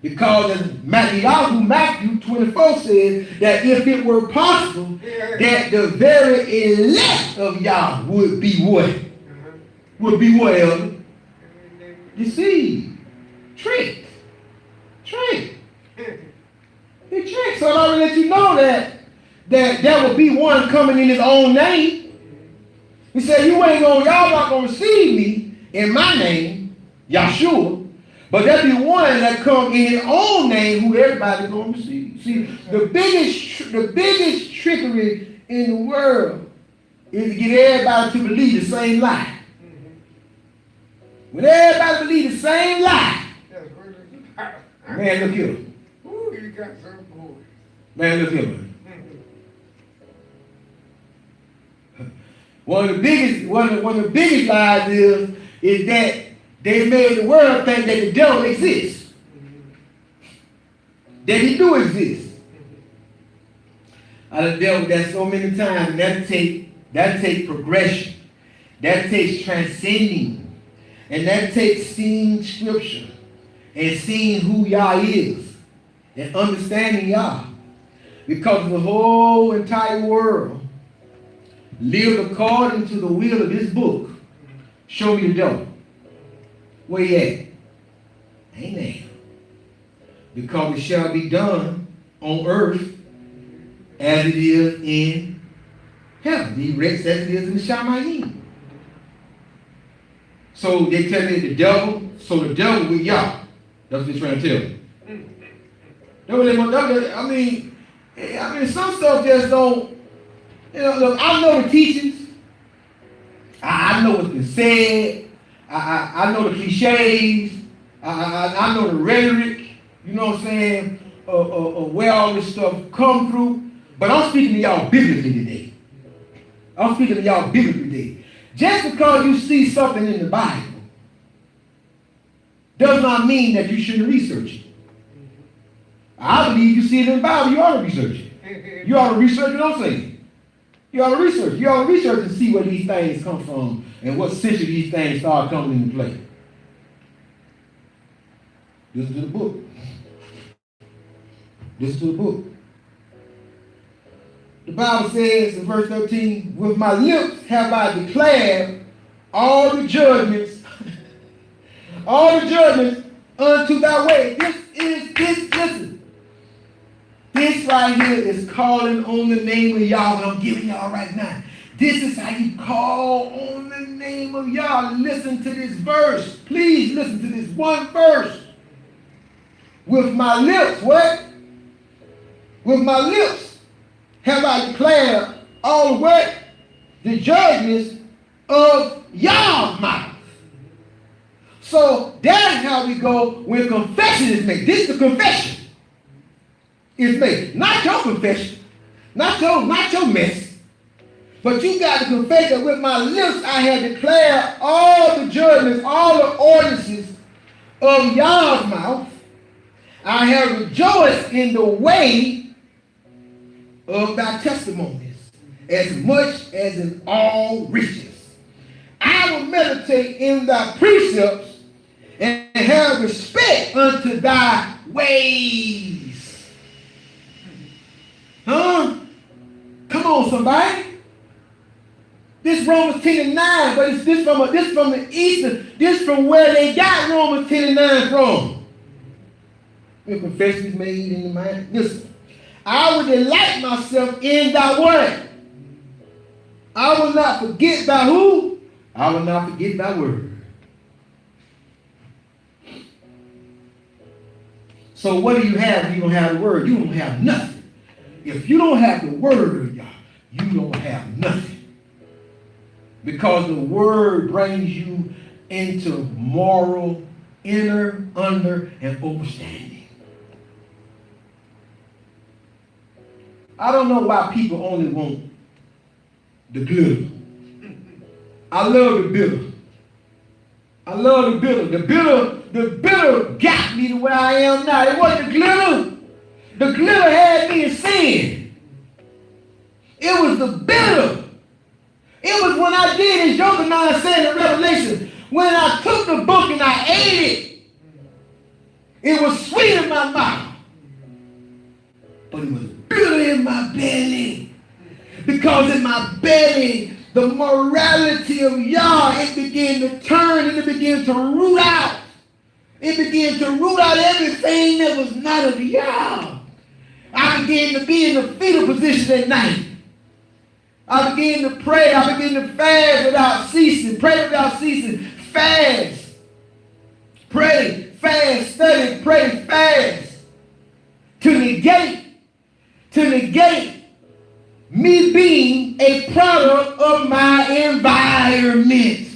Because as Matthew 24 says that if it were possible, that the very elect of Yah would be what? Would be what, elder? Deceived. Tricked. He tricked. So I already let you know that there will be one coming in his own name. He said, y'all not going to receive me in my name, Yahshua. But there be one that come in his own name who everybody's going to receive. See, the biggest trickery in the world is to get everybody to believe the same lie. When everybody believes the same lie, man, look here. Ooh, you got some good. Man, look here, man. One of the biggest lies is that they made the world think that the devil exists. That he do exist. I done dealt with that so many times, and that take progression. That takes transcending. And that takes seeing Scripture and seeing who Yah is and understanding Yah. Because the whole entire world lived according to the will of this book. Show me the devil. Where he at? Ain't there. Because it shall be done on earth as it is in Heaven. He rests as it is in the Shamayim. So they tell me the devil with Yah. That's what they're trying to tell me. I mean, some stuff just don't, look, I know the teachings. I know what's been said. I know the cliches. I know the rhetoric, you know what I'm saying, where all this stuff come through. But I'm speaking to y'all biblically today. Just because you see something in the Bible does not mean that you shouldn't research it. I believe you see it in the Bible, you ought to research it. You ought to research what I'm saying. You ought to research. You ought to research and see where these things come from and what century these things start coming into play. Listen to the book. Listen to the book. The Bible says in verse 13, with my lips have I declared all the judgments unto thy way. Listen. This right here is calling on the name of Yah, what I'm giving y'all right now. This is how you call on the name of Yah. Listen to this verse. Please listen to this one verse. With my lips, what? With my lips have I declared all what? The judgments of Yah's mouth. So that's how we go when confession is made. This is the confession. Is made. Not your confession. Not your mess. But you got to confess that with my lips I have declared all the judgments, all the ordinances of Yah's mouth. I have rejoiced in the way of thy testimonies, as much as in all riches. I will meditate in thy precepts and have respect unto thy ways. Huh? Come on, somebody. This Romans 10 and 9, but it's this from the Eastern, this from where they got Romans 10 and 9 from. When confession is made in the mind. Listen, I will delight myself in thy word. I will not forget thy who? I will not forget thy word. So what do you have if you don't have the word? You don't have nothing. If you don't have the word, y'all, you don't have nothing. Because the word brings you into moral, inner, under, and understanding. I don't know why people only want the glitter. I love the bitter. The bitter got me to where I am now. It wasn't the glitter. The glitter had me in sin. It was the bitter. It was when I did, as Yochanan said in Revelation, when I took the book and I ate it, it was sweet in my mouth, but it was bitter in my belly. Because in my belly, the morality of Yah, it began to turn and it began to root out. It began to root out everything that was not of Yah. I began to be in the fetal position at night. I began to pray. I began to fast without ceasing. Pray without ceasing. Fast. Pray, fast, study, pray, fast. To negate me being a product of my environment.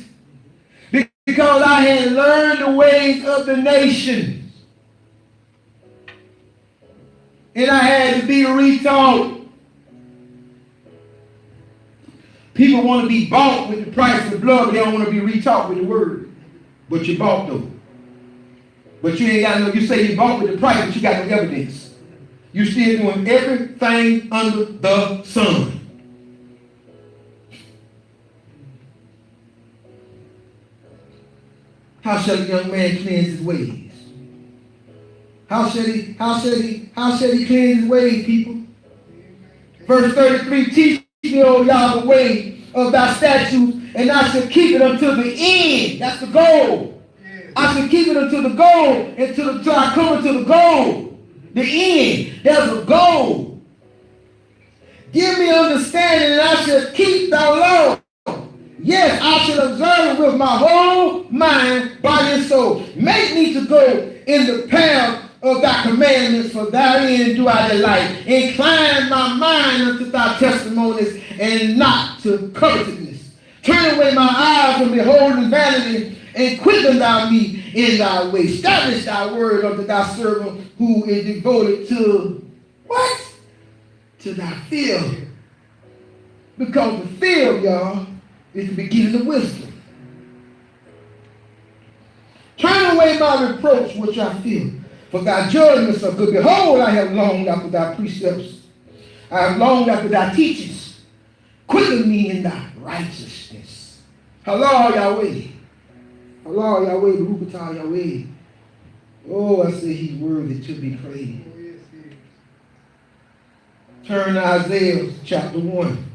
Because I had learned the ways of the nations. And I had to be retaught. People want to be bought with the price of the blood, but they don't want to be retaught with the word. But you bought though. But you ain't got no, you say you bought with the price, but you got no evidence. You still doing everything under the sun. How shall a young man cleanse his ways? How shall he cleanse his ways, people? Verse 33, teach me, O Yah, the way of thy statutes, and I shall keep it until the end. That's the goal. I shall keep it until the goal, until I come unto the goal. The end. There's a goal. Give me understanding, and I I shall keep thy law. Yes, I shall observe with my whole mind, body, and soul. Make me to go in the path of thy commandments, for therein do I delight. Incline my mind unto thy testimonies, and not to covetousness. Turn away my eyes from beholding vanity, and quicken thou me in thy way. Establish thy word unto thy servant, who is devoted to what? To thy fear. Because the fear, y'all, is the beginning of wisdom. Turn away my reproach which I feel, for thy judgments are good. Behold, I have longed after thy precepts. I have longed after thy teachings. Quicken me in thy righteousness. Hello, Yahweh. Hello, Yahweh, Rubata, Yahweh. Oh, I say he's worthy to be praised. Turn to Isaiah chapter 1.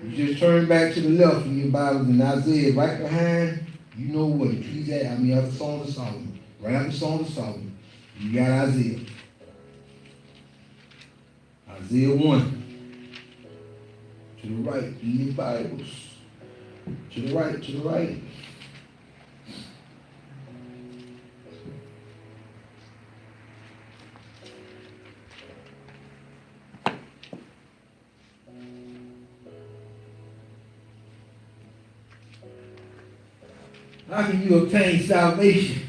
You just turn back to the left in your Bibles, and Isaiah right behind, you know what, after Song of Solomon. Right after Song of Solomon, you got Isaiah. Isaiah 1. To the right in your Bibles. To the right, to the right. How can you obtain salvation?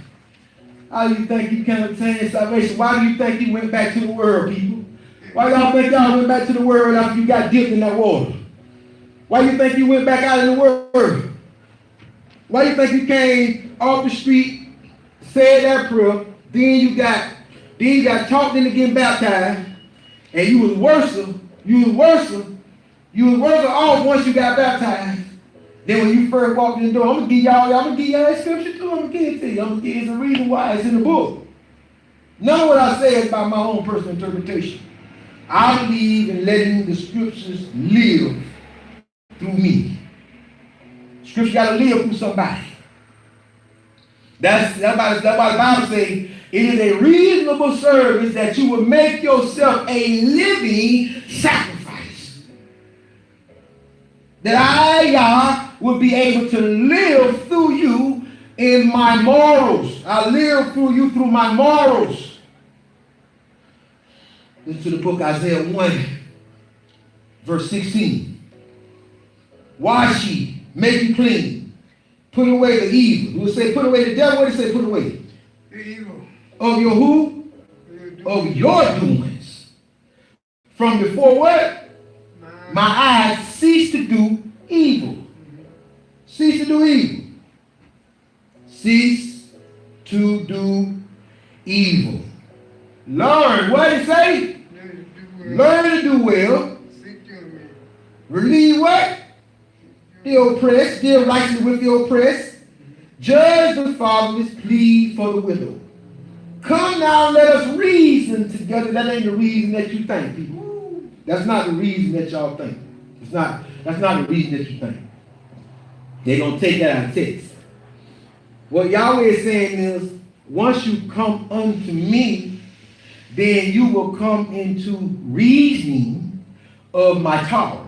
How do you think you can obtain salvation? Why do you think you went back to the world, people? Why y'all think y'all went back to the world after you got dipped in that water? Why do you think you went back out in the world? Why do you think you came off the street, said that prayer, then you got talked into getting baptized, and you was worse off once you got baptized. Then when you first walked in the door, I'm gonna give y'all that scripture too. I'm gonna give it to you. I'm gonna give you some reason why it's in the book. None of what I say is by my own personal interpretation. I believe in letting the scriptures live through me. Scripture gotta live through somebody. That's why the Bible says it is a reasonable service that you will make yourself a living sacrifice. That I, Yah, will be able to live through you in my morals. I live through you through my morals. Listen to the book Isaiah 1, verse 16. Wash ye, make you clean. Put away the evil. You will say put away the devil. What do you say put away? The evil. Of your who? Of your doings. From before what? My eyes cease to do evil. Cease to do evil. Cease to do evil. Learn. What did it say? Learn to do well. Relieve what? The oppressed. Deal righteously with the oppressed. Judge the fatherless. Plead for the widow. Come now, let us reason together. That ain't the reason that you think, people. That's not the reason that y'all think. That's not the reason that you think. They're going to take that out of text. What Yahweh is saying is, once you come unto me, then you will come into reasoning of my Torah.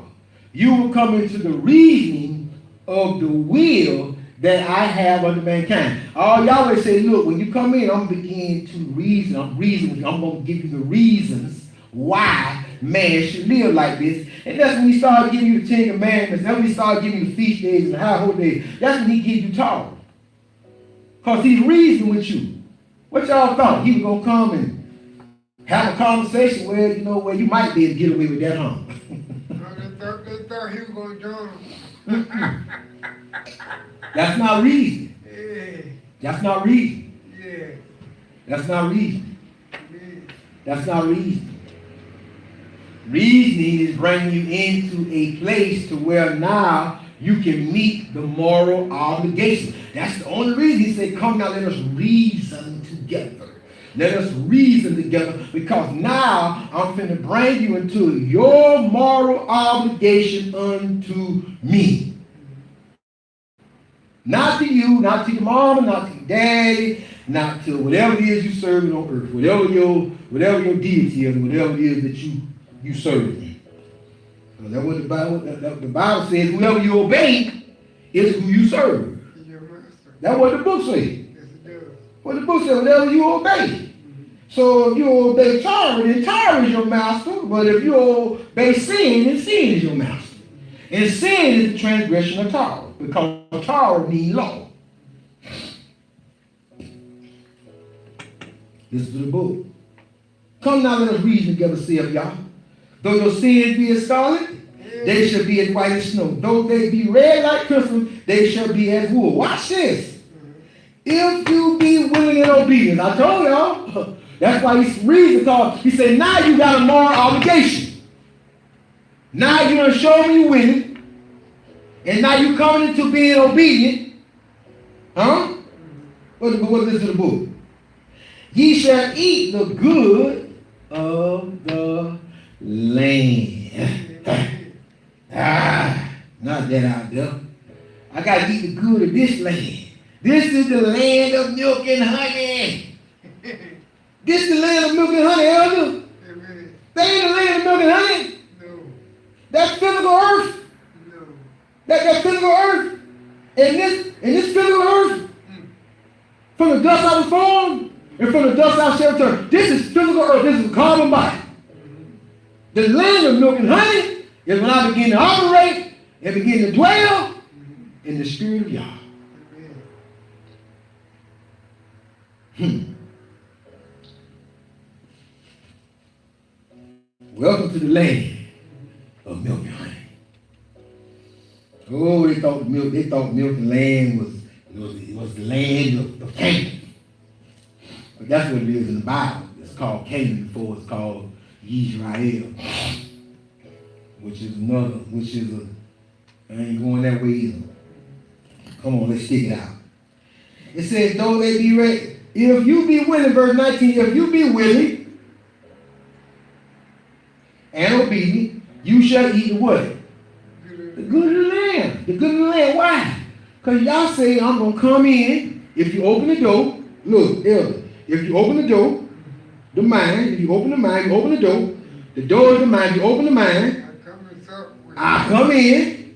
You will come into the reasoning of the will that I have unto mankind. All Yahweh say, look, when you come in, I'm going to begin to reason. I'm going to give you the reasons why man should live like this. And that's when he started giving you the Ten Commandments. That's when he started giving you the feast days and the high holy days. That's when he gives you Torah. Because he's reasoning with you. What y'all thought? He was going to come and have a conversation where, where you might be able to get away with that, huh? They thought he was going to join them. That's not reason. Yeah. That's not reason. Yeah. That's not reason. Yeah. That's not reason. Reasoning is bringing you into a place to where now you can meet the moral obligation. That's the only reason he said, come now, let us reason together. Let us reason together, because now I'm finna bring you into your moral obligation unto me. Not to you, not to your mama, not to your daddy, not to whatever it is you serving on earth, whatever your deity is, whatever it is that you serving. That's what the Bible says. Whoever you obey is who you serve. He's your master. That's what the book says. Yes, it does. What the book says, whatever you obey. So if you obey Torah, then Torah is your master. But if you obey sin, then sin is your master. And sin is the transgression of Torah, because Torah means law. Listen to the book. Come now, let us reason together, saith Yah. Though your sins be as scarlet, they shall be as white as snow. Though they be red like crimson, they shall be as wool. Watch this. If you be willing and obedient. I told y'all. That's why he reads, because he said, now you got a moral obligation. Now you done show me you winning. And now you coming into being obedient. Huh? What is the book? Ye shall eat the good of the land. Not that out there. I got to eat the good of this land. This is the land of milk and honey. This is the land of milk and honey, elder. Amen. They ain't the land of milk and honey. No. That's physical earth. No. That physical earth. And this physical earth, from the dust I was formed, and from the dust I shall return. This is physical earth. This is a carbon body. The land of milk and honey is when I begin to operate and begin to dwell in the Spirit of Yah. Welcome to the land of milk and honey. Oh, they thought milk and land was the land of Canaan. But that's what it is in the Bible. It's called Canaan before it's called Israel. I ain't going that way either. Come on, let's stick it out. It says, though they be ready. If you be willing, verse 19, if you be willing and obedient, you shall eat the what? The good of the land. The good of the land. Why? Because y'all say, I'm going to come in. If you open the door, look, elder, if you open the door, the mind, if you open the mind, you open the door is the mind, you open the mind, I come in,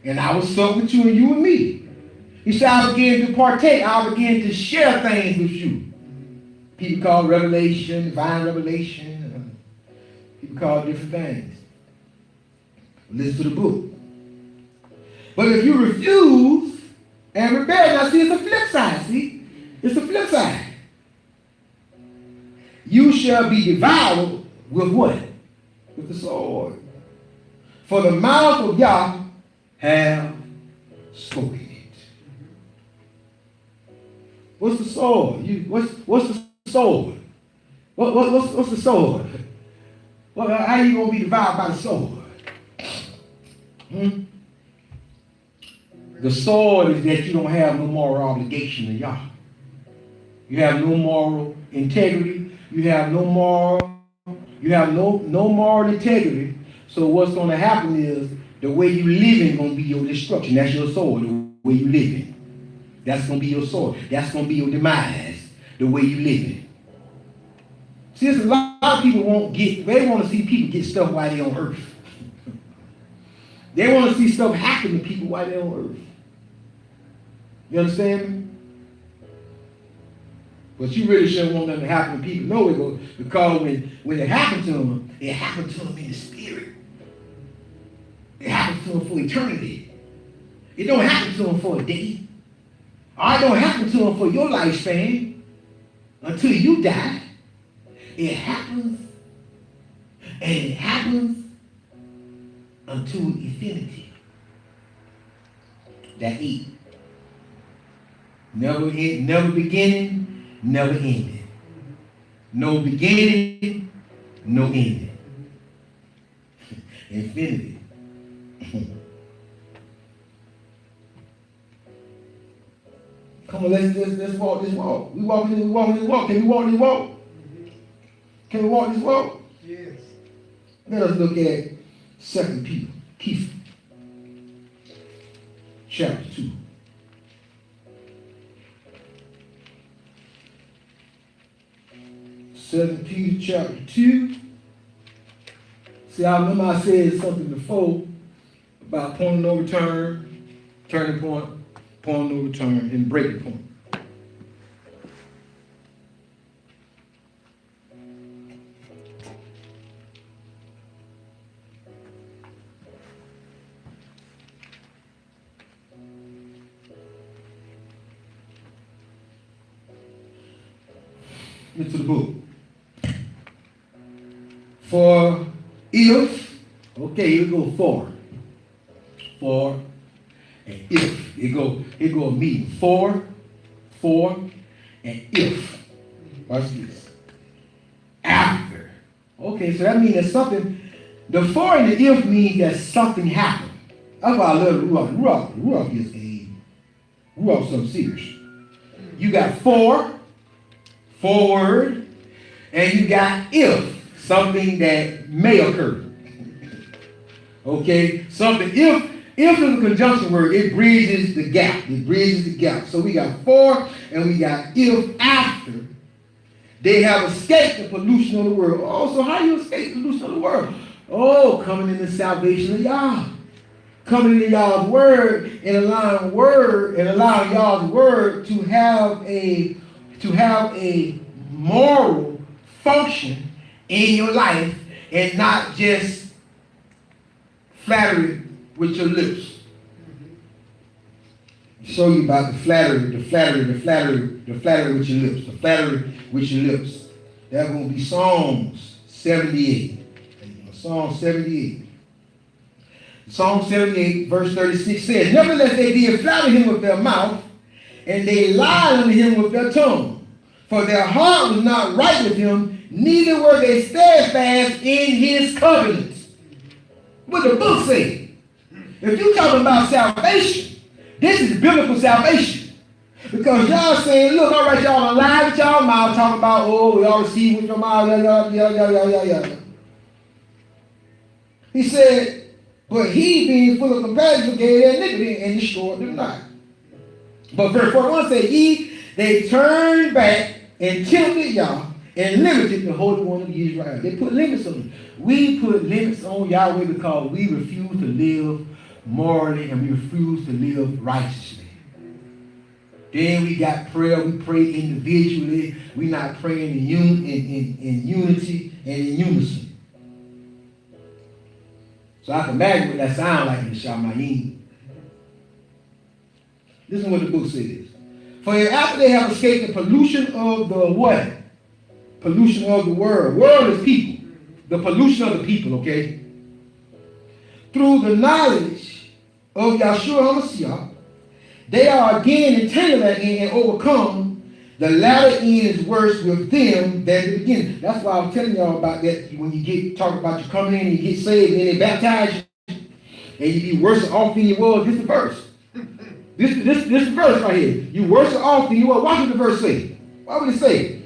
and I will sup with you and you with me. He said, I'll begin to partake, I'll begin to share things with you. People call it revelation, divine revelation. People call it different things. Listen to the book. But if you refuse and rebel, now see, it's a flip side, see? It's a flip side. You shall be devoured with what? With the sword. For the mouth of Yah have spoken it. What's the sword? What's the sword? What's the sword? How are you going to be devoured by the sword? The sword is that you don't have no moral obligation to Yah. You have no moral integrity. You have no moral integrity. So what's going to happen is the way you live is going to be your destruction. That's your sword, the way you live in. That's going to be your sword. That's going to be your demise, the way you live in. See, there's a lot of people they want to see people get stuff while they're on earth. They want to see stuff happen to people while they're on earth. You understand me? But you really shouldn't want nothing to happen to people. No, because when it happened to them, it happened to them in the spirit. It happened to them for eternity. It don't happen to them for a day. Or it don't happen to them for your lifespan until you die. It happens, and it happens unto infinity. That eight. Never beginning, never ending. No beginning, no ending. Infinity. Come on, let's walk this walk. We walk this walk. Can we walk this walk? Can we walk this walk? Yes. Let us look at 2 Peter, chapter 2. 2 Peter chapter 2 See, I remember I said something before about point of no return, turning point, point of no return, and breaking point. Into the book. For if, okay, here we go for, and if. It go immediately. For, and if. Watch this. After. Okay, so that means that something, the for and the if means that something happened. That's why I love Ruach. Ruach is something serious. You got forward, and you got if, something that may occur. Okay, something, if is a conjunction word, it bridges the gap. So we got for, and we got if after. They have escaped the pollution of the world. Oh, so how do you escape the pollution of the world? Oh, coming in the salvation of Yah. Coming into Yah's word and allowing Yah's word to have a moral function in your life and not just flattery with your lips. Show you about the flattery with your lips. That's going to be Psalms 78. Psalm 78. Psalm 78, verse 36 says, nevertheless they did flatter him with their mouth, and they lied unto him with their tongue. For their heart was not right with him, neither were they steadfast in his covenants. What the book says. If you're talking about salvation, this is biblical salvation. Because y'all saying, look, all right, y'all lie with y'all mouth, talking about, oh, we all receive with your mouth, yeah. He said, but he, being full of compassion, gave their iniquity and destroyed them not. But verse 41 says, they turned back and tempted Yah and limited the Holy One of Israel. They put limits on him. We put limits on Yahweh because we refuse to live morally and we refuse to live righteously. Then we got prayer. We pray individually. We're not praying in unity and in unison. So I can imagine what that sounds like in the Shamayim. Listen to what the book says. For after they have escaped the pollution of the what? Pollution of the world. World is people. The pollution of the people, okay? Through the knowledge of Yahshua HaMashiach, they are again entangled and overcome. The latter end is worse with them than the beginning. That's why I'm telling y'all about that. When you get talking about you coming in and you get saved and they baptize you, and you be worse off than you was. This is the verse. This verse right here. You worse off than you were. Watch what the verse say. Why would it say?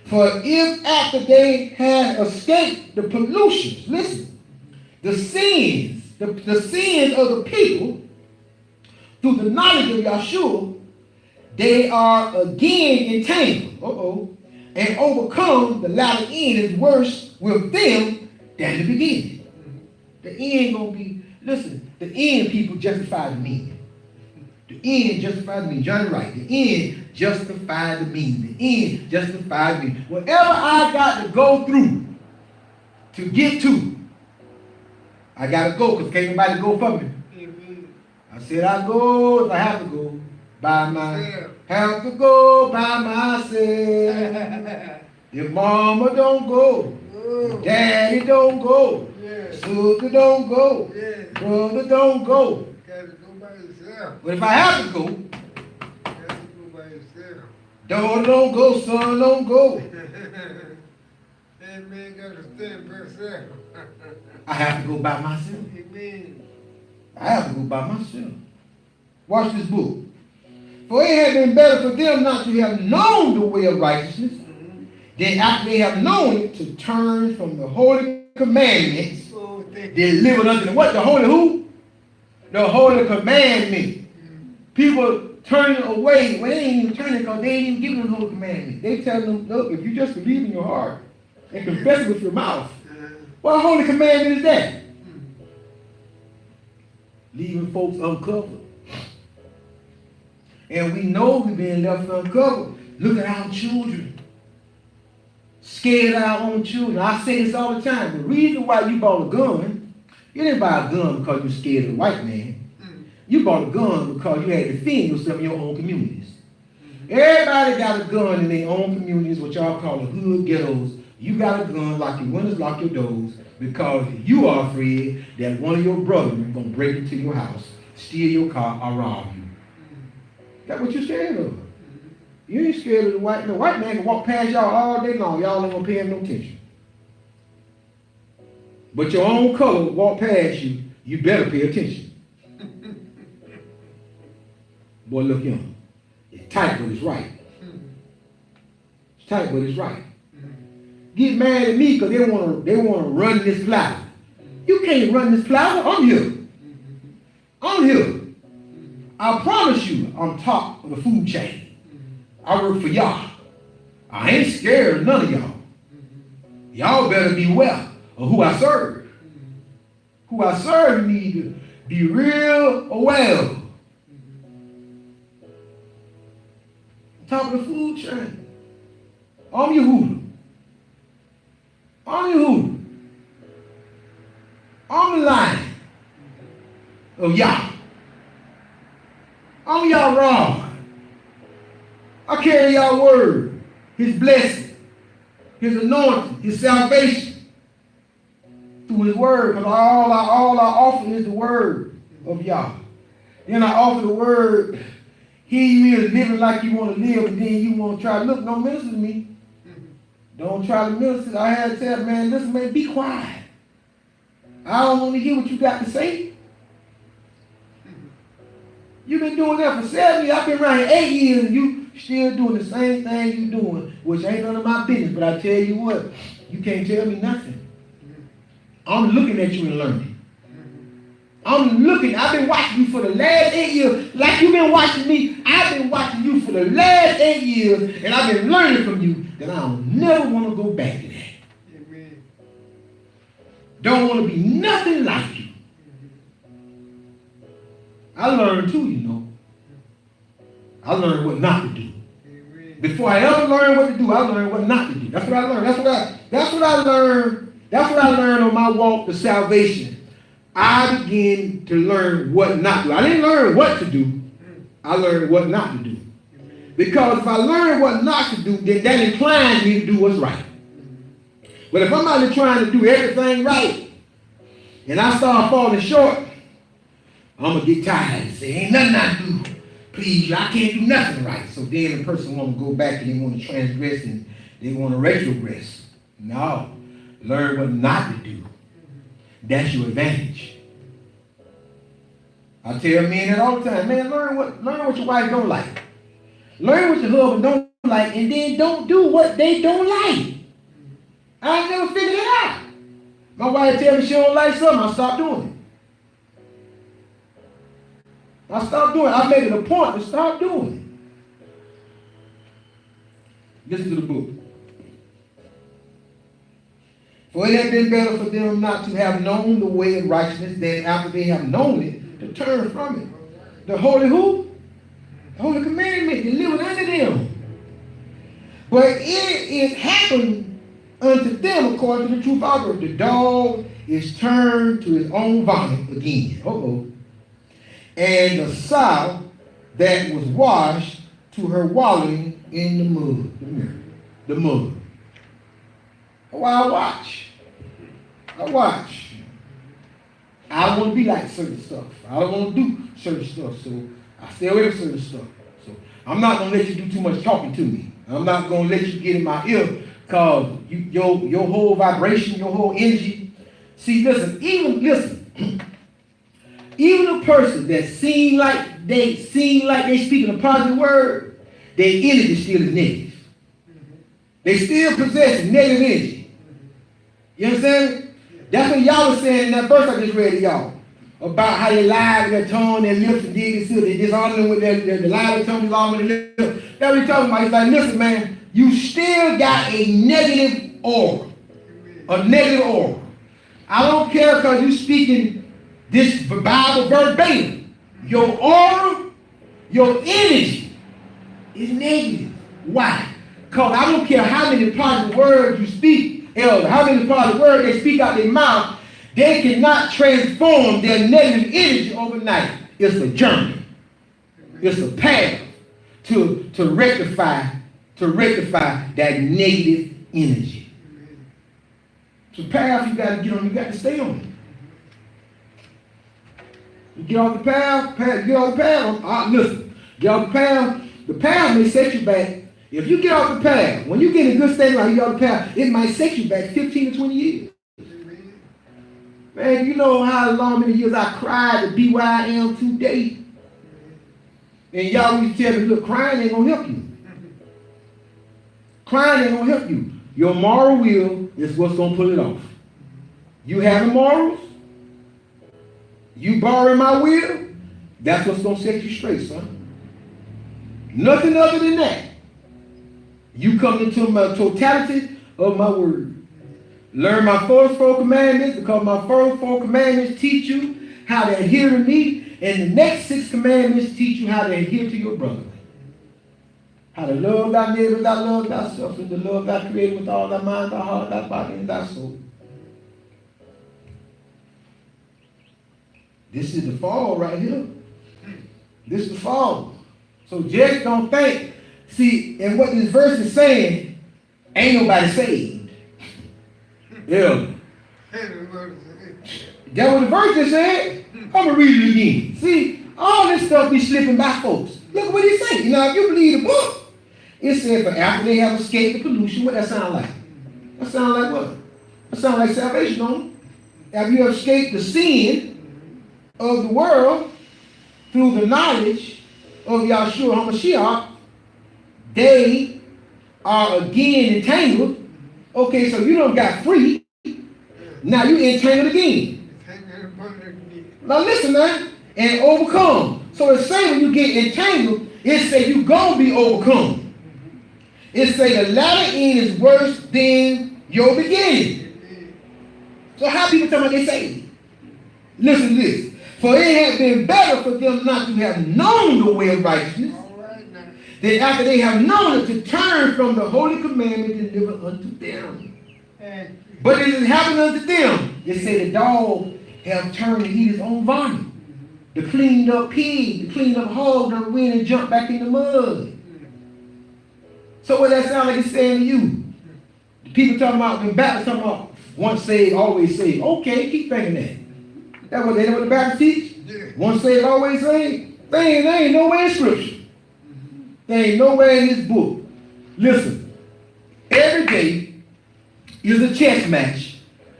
For if after they had escaped the pollutions, listen, the sins of the people through the knowledge of Yahshua, they are again entangled, and overcome. The latter end is worse with them than the beginning. The end gonna be, listen, the end people justify the meaning. The end justify the meaning. Johnny Wright, the end justify the meaning. The end justify the meaning. Whatever I got to go through to get to, I got to go because can't nobody go for me. I said I go if I have to go. By myself. Have to go by myself. If mama don't go, daddy don't go, sister don't go, brother don't go. Gotta go by yourself. But if I have to go, Gotta go by yourself. daughter don't go, son don't go. That man gotta stand for himself. I have to go by myself. Amen. I have to go by myself. Watch this book. For it had been better for them not to have known the way of righteousness than after they have known it to turn from the holy commandments delivered unto them. What? The holy who? The holy commandment. People turning away. Well, they ain't even turning because they ain't even giving them the holy commandment. They tell them, look, if you just believe in your heart and confess it with your mouth, What holy commandment is that? Leaving folks uncovered. And we know we're being left uncovered. Look at our children. Scared of our own children. I say this all the time. The reason why you bought a gun, you didn't buy a gun because you're scared of the white man. You bought a gun because you had to defend yourself in your own communities. Everybody got a gun in their own communities, what y'all call the hood ghettos. You got a gun, lock your windows, lock your doors, because you are afraid that one of your brothers is going to break into your house, steal your car, or rob you. That's what you're scared of. You ain't scared of the white man. The white man can walk past y'all all day long. Y'all ain't going to pay him no attention. But your own color walk past you, you better pay attention. Boy, look him. It's tight, but it's right. It's tight, but it's right. Get mad at me because they want to run this flower. You can't run this flower. I'm here. I'm here. I promise you, I'm top of the food chain. I work for y'all. I ain't scared of none of y'all. Y'all better beware of who I serve. Who I serve need to be real aware of. Top of the food chain. I'm Yehuda. I'm Yehuda. I'm the lion of Yah. I'm y'all rod. I carry y'all word, his blessing, his anointing, his salvation through his word. Because all I offer is the word of Yah. Then I offer the word. Here you is living like you want to live, and then you want to try to look, don't minister to me. Don't try to minister. I had to tell man, listen, man, be quiet. I don't want to hear what you got to say. You've been doing that for 7 years. I've been around here 8 years, and you still doing the same thing you doing, which ain't none of my business. But I tell you what, you can't tell me nothing. I'm looking at you and learning. I'm looking. I've been watching you for the last 8 years. Like you've been watching me, I've been watching you for the last 8 years, and I've been learning from you that I don't never want to go back to that. Amen. Don't want to be nothing like you. I learned too, you know. I learned what not to do. Amen. Before I ever learned what to do, I learned what not to do. That's what I learned. That's what I learned. That's what I learned on my walk to salvation. I began to learn what not to do. I didn't learn what to do. I learned what not to do. Because if I learn what not to do, then that inclines me to do what's right. But if I'm out there trying to do everything right, and I start falling short, I'm going to get tired and say, ain't nothing I do. Please, I can't do nothing right. So then the person want to go back and they want to transgress and they want to retrogress. No. Learn what not to do. That's your advantage. I tell men that all the time, man, learn what your wife don't like. Learn what your husband don't like, and then don't do what they don't like. I never figured it out. My wife tells me she don't like something, I stop doing it. I stopped doing it. I made it a point to stop doing it. Listen to the book. For it had been better for them not to have known the way of righteousness than after they have known it, to turn from it. The holy who? The holy commandment, delivered unto them. But it is happened unto them according to the truth of God. The dog is turned to his own vomit again. And the sow that was washed to her wallowing in the mud. The mud. While I watch. I don't want to be like certain stuff. I don't want to do certain stuff. So I stay away from certain stuff. So I'm not going to let you do too much talking to me. I'm not going to let you get in my ear because your whole vibration, your whole energy. See, listen. Even a person that seem like they speaking a positive word, their energy still is negative. They still possess negative energy. You understand? That's what y'all was saying in that verse I just read to y'all. About how they lie with their tongue, their lips, and they dishonor them with their lie with their tongue, dishonor with their lips. That's what he's talking about. He's like, listen, man, you still got a negative aura. A negative aura. I don't care because you speaking this Bible verbatim. Your aura, your energy is negative. Why? Because I don't care how many positive words you speak, elder, how many positive words they speak out their mouth, they cannot transform their negative energy overnight. It's a journey. It's a path to rectify that negative energy. It's a path you got to get on. You got to stay on it. You get off the path, get off the path. Listen, get off the path. The path may set you back. If you get off the path, when you get in a good state like you get off the path, it might set you back 15 to 20 years. Man, you know how many years I cried to be where I am today? And y'all used to tell me, look, crying ain't gonna help you. Crying ain't gonna help you. Your moral will is what's gonna pull it off. You having morals? You borrowing my will? That's what's gonna set you straight, son. Nothing other than that. You come into my totality of my word. Learn my first 4 commandments, because my first 4 commandments teach you how to adhere to me, and the next 6 commandments teach you how to adhere to your brother. How to love thy neighbor, thy love thyself, and to love thy creator with all thy mind, thy heart, thy body, and thy soul. This is the fall right here. This is the fall. So just don't think. See, and what this verse is saying, ain't nobody saved. Yeah. That's what the verse is saying. I'm going to read it again. See, all this stuff be slipping by folks. Look what he say. Now, if you believe the book, it said, for after they have escaped the pollution, what that sound like? That sound like what? That sound like salvation, don't it? Have you escaped the sin of the world through the knowledge of Yahshua HaMashiach, they are again entangled. Okay, so you don't got free. Now you entangled again. Now listen now, and overcome. So it's saying when you get entangled, it say you gonna be overcome. It say the latter end is worse than your beginning. So how people tell me they say? Listen to this. For it had been better for them not to have known the way of righteousness, than after they have known it to turn from the holy commandment delivered unto them. But it is happened unto them. It said the dog have turned to eat his own vomit. The cleaned up pig, the cleaned up hog done went and jumped back in the mud. So what that sound like it's saying to you? The people talking about, when Baptists talking about once saved, always saved. Okay, keep thinking that. That's what the Baptists teach? Once saved, always saved? They ain't nowhere in Scripture. There ain't nowhere in this book. Listen, every day is a chess match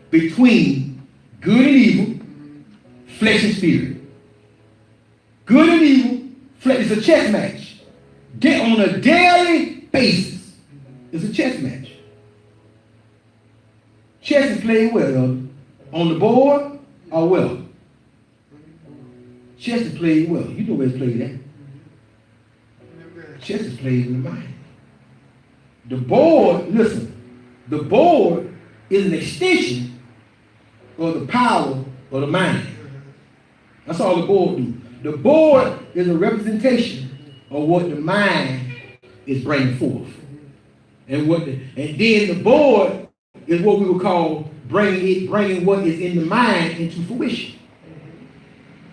between good and evil, flesh and spirit. Good and evil, flesh is a chess match. Get on a daily basis. It's a chess match. Chess is played well, on the board or well. Chess is played well. You know where it's played at. Chess is played in the mind. The board, listen, the board is an extension of the power of the mind. That's all the board do. The board is a representation of what the mind is bringing forth. And then the board is what we would call bringing what is in the mind into fruition.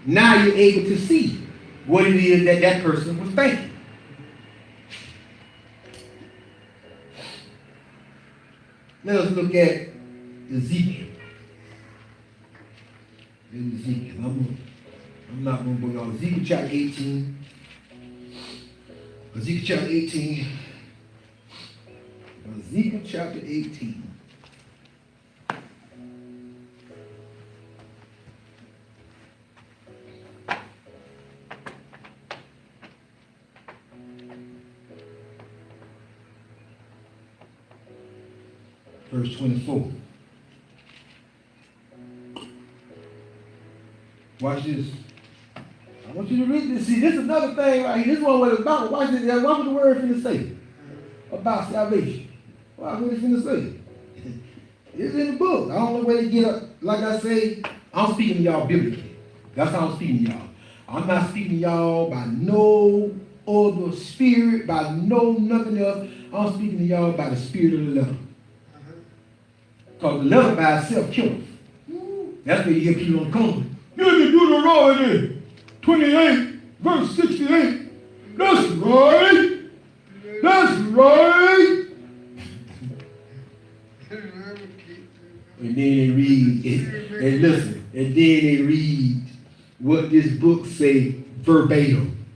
Now you're able to see what it is that person was thinking. Let us look at Ezekiel. I'm not going to go on Ezekiel chapter 18. Ezekiel chapter 18. Ezekiel chapter 18. Verse 24. Watch this. I want you to read this. See, this is another thing right here. This one what it's about. Watch this. What was the word finna say about salvation? What it's finna say? It's It's in the book. I don't know where to get up. Like I say, I'm speaking to y'all biblically. That's how I'm speaking to y'all. I'm not speaking to y'all by no other spirit, by no nothing else. I'm speaking to y'all by the spirit of the letter. Because the letter by itself kills. That's where you hear people on the corner. You can do the law in there. 28, verse 68. That's right. That's right. And then they read it, and listen, and then they read what this book say verbatim.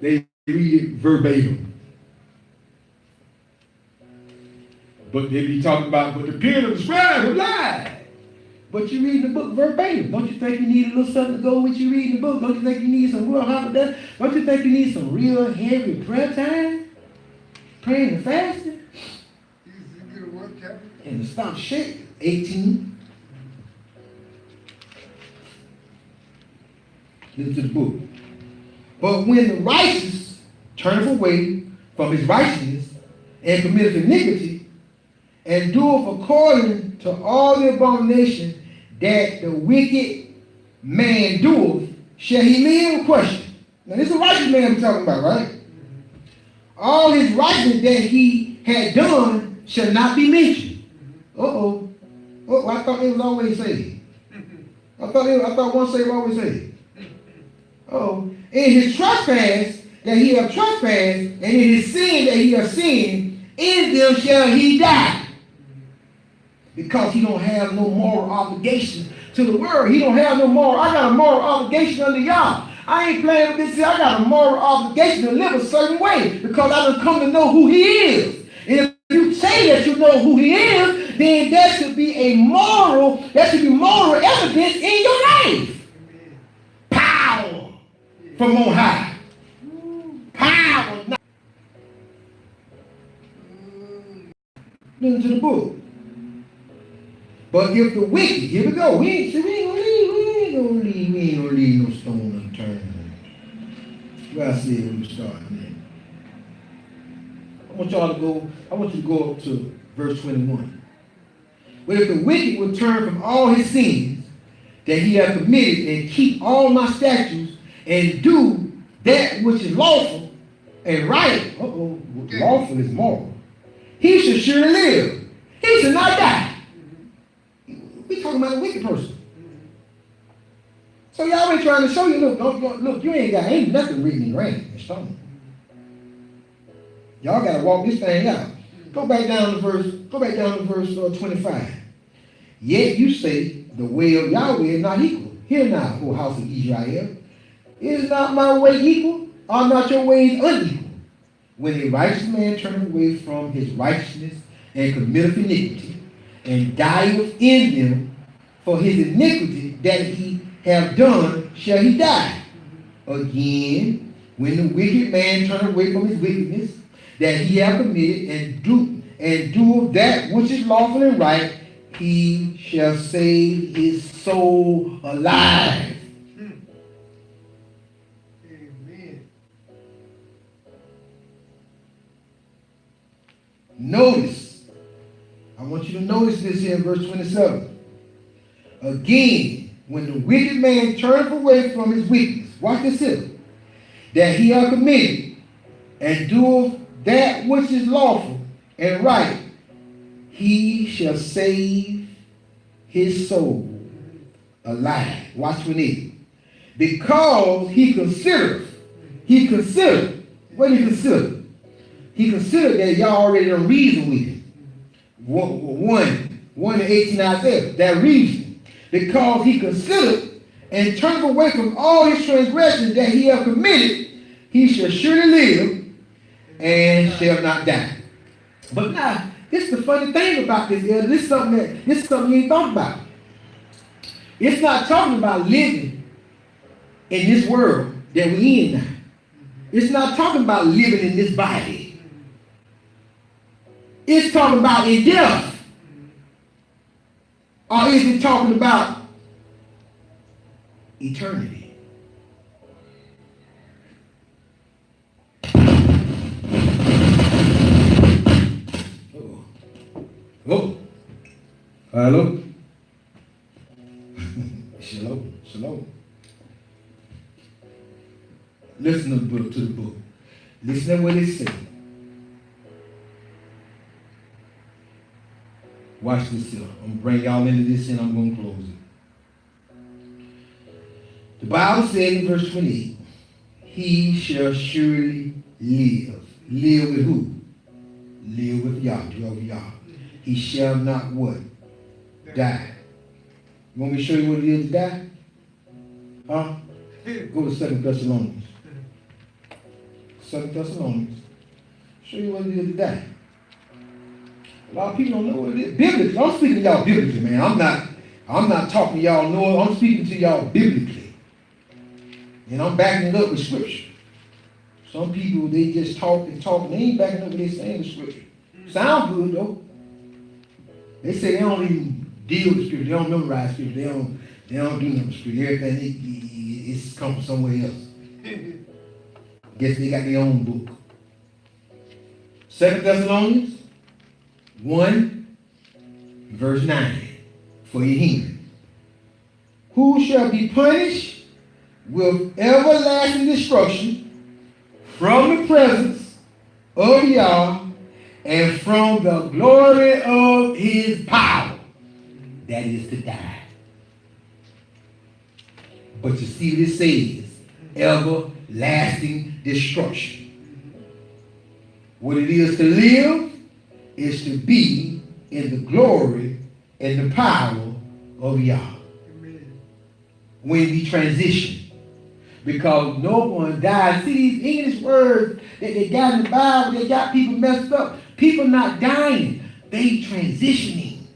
They read it verbatim. But they be talking about, but the pen of the scribe was lied. But you read the book verbatim. Don't you think you need a little something to go with you reading the book? Don't you think you need some real holiday? Don't you think you need some real heavy prayer time? Praying and fasting? And to stop shaking. 18. Listen to the book. But when the righteous turneth away from his righteousness and committeth iniquity, and doeth according to all the abomination that the wicked man doeth, shall he live? Question. Now this is a righteous man we're talking about, right? All his righteousness that he had done shall not be mentioned. Uh-oh. Oh, I thought it was always saved. I thought one saved always saved. Oh, in his trespass that he have trespassed, and in his sin that he have sinned, in them shall he die. Because he don't have no moral obligation to the world. He don't have no moral. I got a moral obligation under y'all. I ain't playing with this. I got a moral obligation to live a certain way because I done come to know who he is. And if you say that you know who he is, then there should be moral evidence in your life. Power from on high. Power. Listen to the book. But if the wicked, here we go. We ain't gonna leave no stone unturned. Where I said we were starting there. I want you to go up to verse 21. But if the wicked will turn from all his sins that he hath committed and keep all my statutes and do that which is lawful and right, lawful is moral, he should surely live. He should not die. We talking about a wicked person. So y'all ain't trying to show you, look, you ain't nothing written in rain and stone. Y'all got to walk this thing out. Go back down to verse 25. Yet you say, the way of Yahweh is not equal. Hear now, O house of Israel. Is not my way equal? Are not your ways unequal? When a righteous man turneth away from his righteousness and committeth iniquity, and dieth in them, for his iniquity that he have done shall he die. Again, when the wicked man turn away from his wickedness that he have committed and do that which is lawful and right, he shall save his soul alive. Amen. Notice, I want you to notice this here in verse 27. Again, when the wicked man turneth away from his wickedness, watch this here, that he hath committed, and doeth that which is lawful and right, he shall save his soul alive. Watch 28. Because he considered, what did he consider? He considered that y'all already done reason with him. 1 and 18 Isaiah, that reason. Because he considered and turned away from all his transgressions that he have committed, he shall surely live and shall not die. But now, this is the funny thing about this. This is something you ain't thought about. It's not talking about living in this world that we in now. It's not talking about living in this body. It's talking about in death. Or is it talking about eternity? Oh. Hello? Shalom. Shalom. Listen to the book. Listen to what it says. Watch this here. I'm going to bring y'all into this and I'm going to close it. The Bible says in verse 28, he shall surely live. Live with who? Live with Yah. Dwell with Yah. He shall not what? Die. You want me to show you what it is to die? Huh? Go to 2 Thessalonians. 2 Thessalonians. Show you what it is to die. A lot of people don't know what it is. Biblically, I'm speaking to y'all biblically, man. I'm not talking to y'all no, I'm speaking to y'all biblically. And I'm backing it up with scripture. Some people, they just talk and talk, and they ain't backing up what they're saying with scripture. Sound good, though. They say they don't even deal with scripture. They don't memorize scripture. They don't do nothing with scripture. Everything, it's come from somewhere else. Guess they got their own book. 2 Thessalonians 1, verse 9, for your hearing. Who shall be punished with everlasting destruction from the presence of Yah and from the glory of his power, that is to die. But you see what it says, everlasting destruction. What it is to live is to be in the glory and the power of Yah. Amen. When we transition. Because no one died. See these English words that they got in the Bible, they got people messed up. People not dying. They transitioning.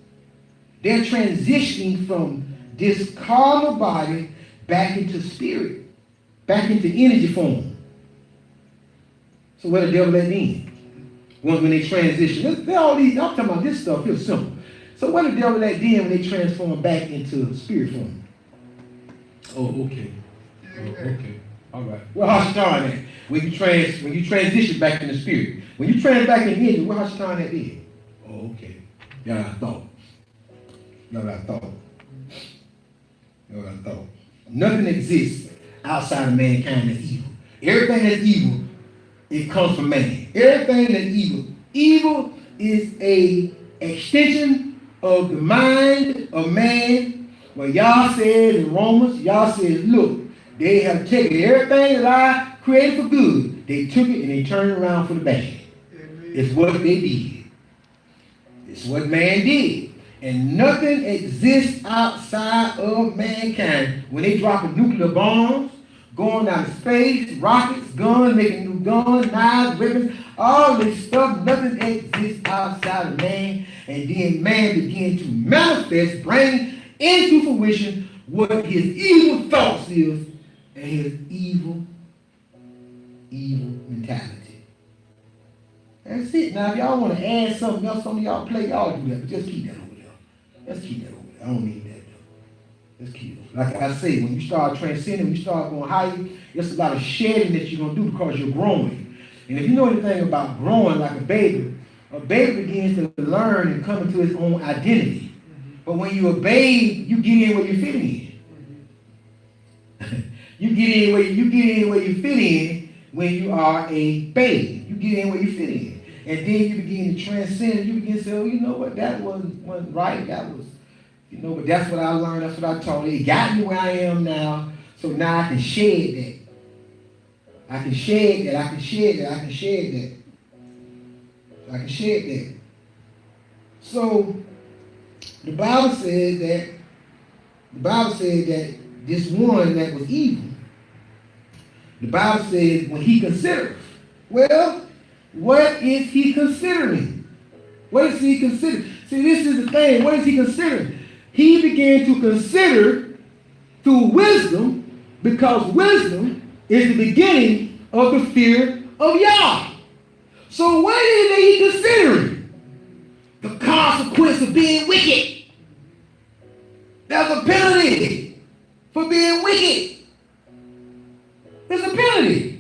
They're transitioning from this carnal body back into spirit. Back into energy form. So where the devil let in? When they transition. They're all these, I'm talking about this stuff, it's simple. So where the devil let in when they transform back into spirit form? Oh, okay. Okay. All right. Where Hashtan at? When you transition back in the spirit. When you trans back in the energy, where Hashtan at then? Oh, okay. Y'all got thought. Nothing exists outside of mankind that's evil. Everything that's evil, it comes from man. Everything that's evil. Evil is a extension of the mind of man. What Yah says in Romans, Yah says, look, they have taken everything that I created for good. They took it and they turned it around for the bad. Amen. It's what they did. It's what man did. And nothing exists outside of mankind. When they drop nuclear bombs, going out of space, rockets, guns, making new guns, knives, weapons, all this stuff, nothing exists outside of man. And then man began to manifest, bring into fruition what his evil thoughts is and his evil mentality. That's it. Now, if y'all want to add something else, some of y'all play, y'all do that, but just keep that over there. Let's keep that over there. I don't need that. Let's keep it. Like I say, when you start transcending, when you start going higher, there's a lot of shedding that you're going to do because you're growing. And if you know anything about growing like a baby begins to learn and come into its own identity. But when you're a babe, you get in where you fit in. You get in where you fit in when you are a babe. You get in where you fit in. And then you begin to transcend. You begin to say, oh, you know what? That wasn't right. That was, but that's what I learned. That's what I taught. It got me where I am now. So now I can shed that. I can shed that. So the Bible said that this one that was evil, the Bible said when he considered, well, what is he considering? What is he considering? See, this is the thing. What is he considering? He began to consider through wisdom, because wisdom is the beginning of the fear of Yah. So what is he considering? The consequence of being wicked. There's a penalty for being wicked. There's a penalty.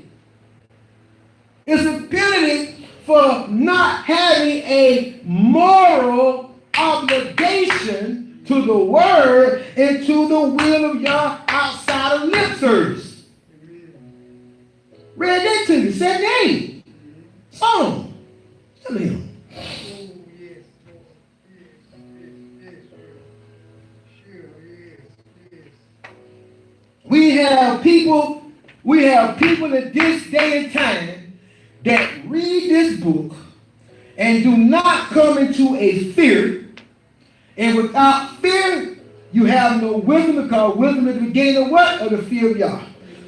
It's a penalty for not having a moral obligation to the word and to the will of Yah outside of lip service. Read that to you. Said name. Song. Tell him. We have people in this day and time that read this book and do not come into a fear. And without fear, you have no wisdom, because wisdom is the beginning of what? Of the fear of Yah.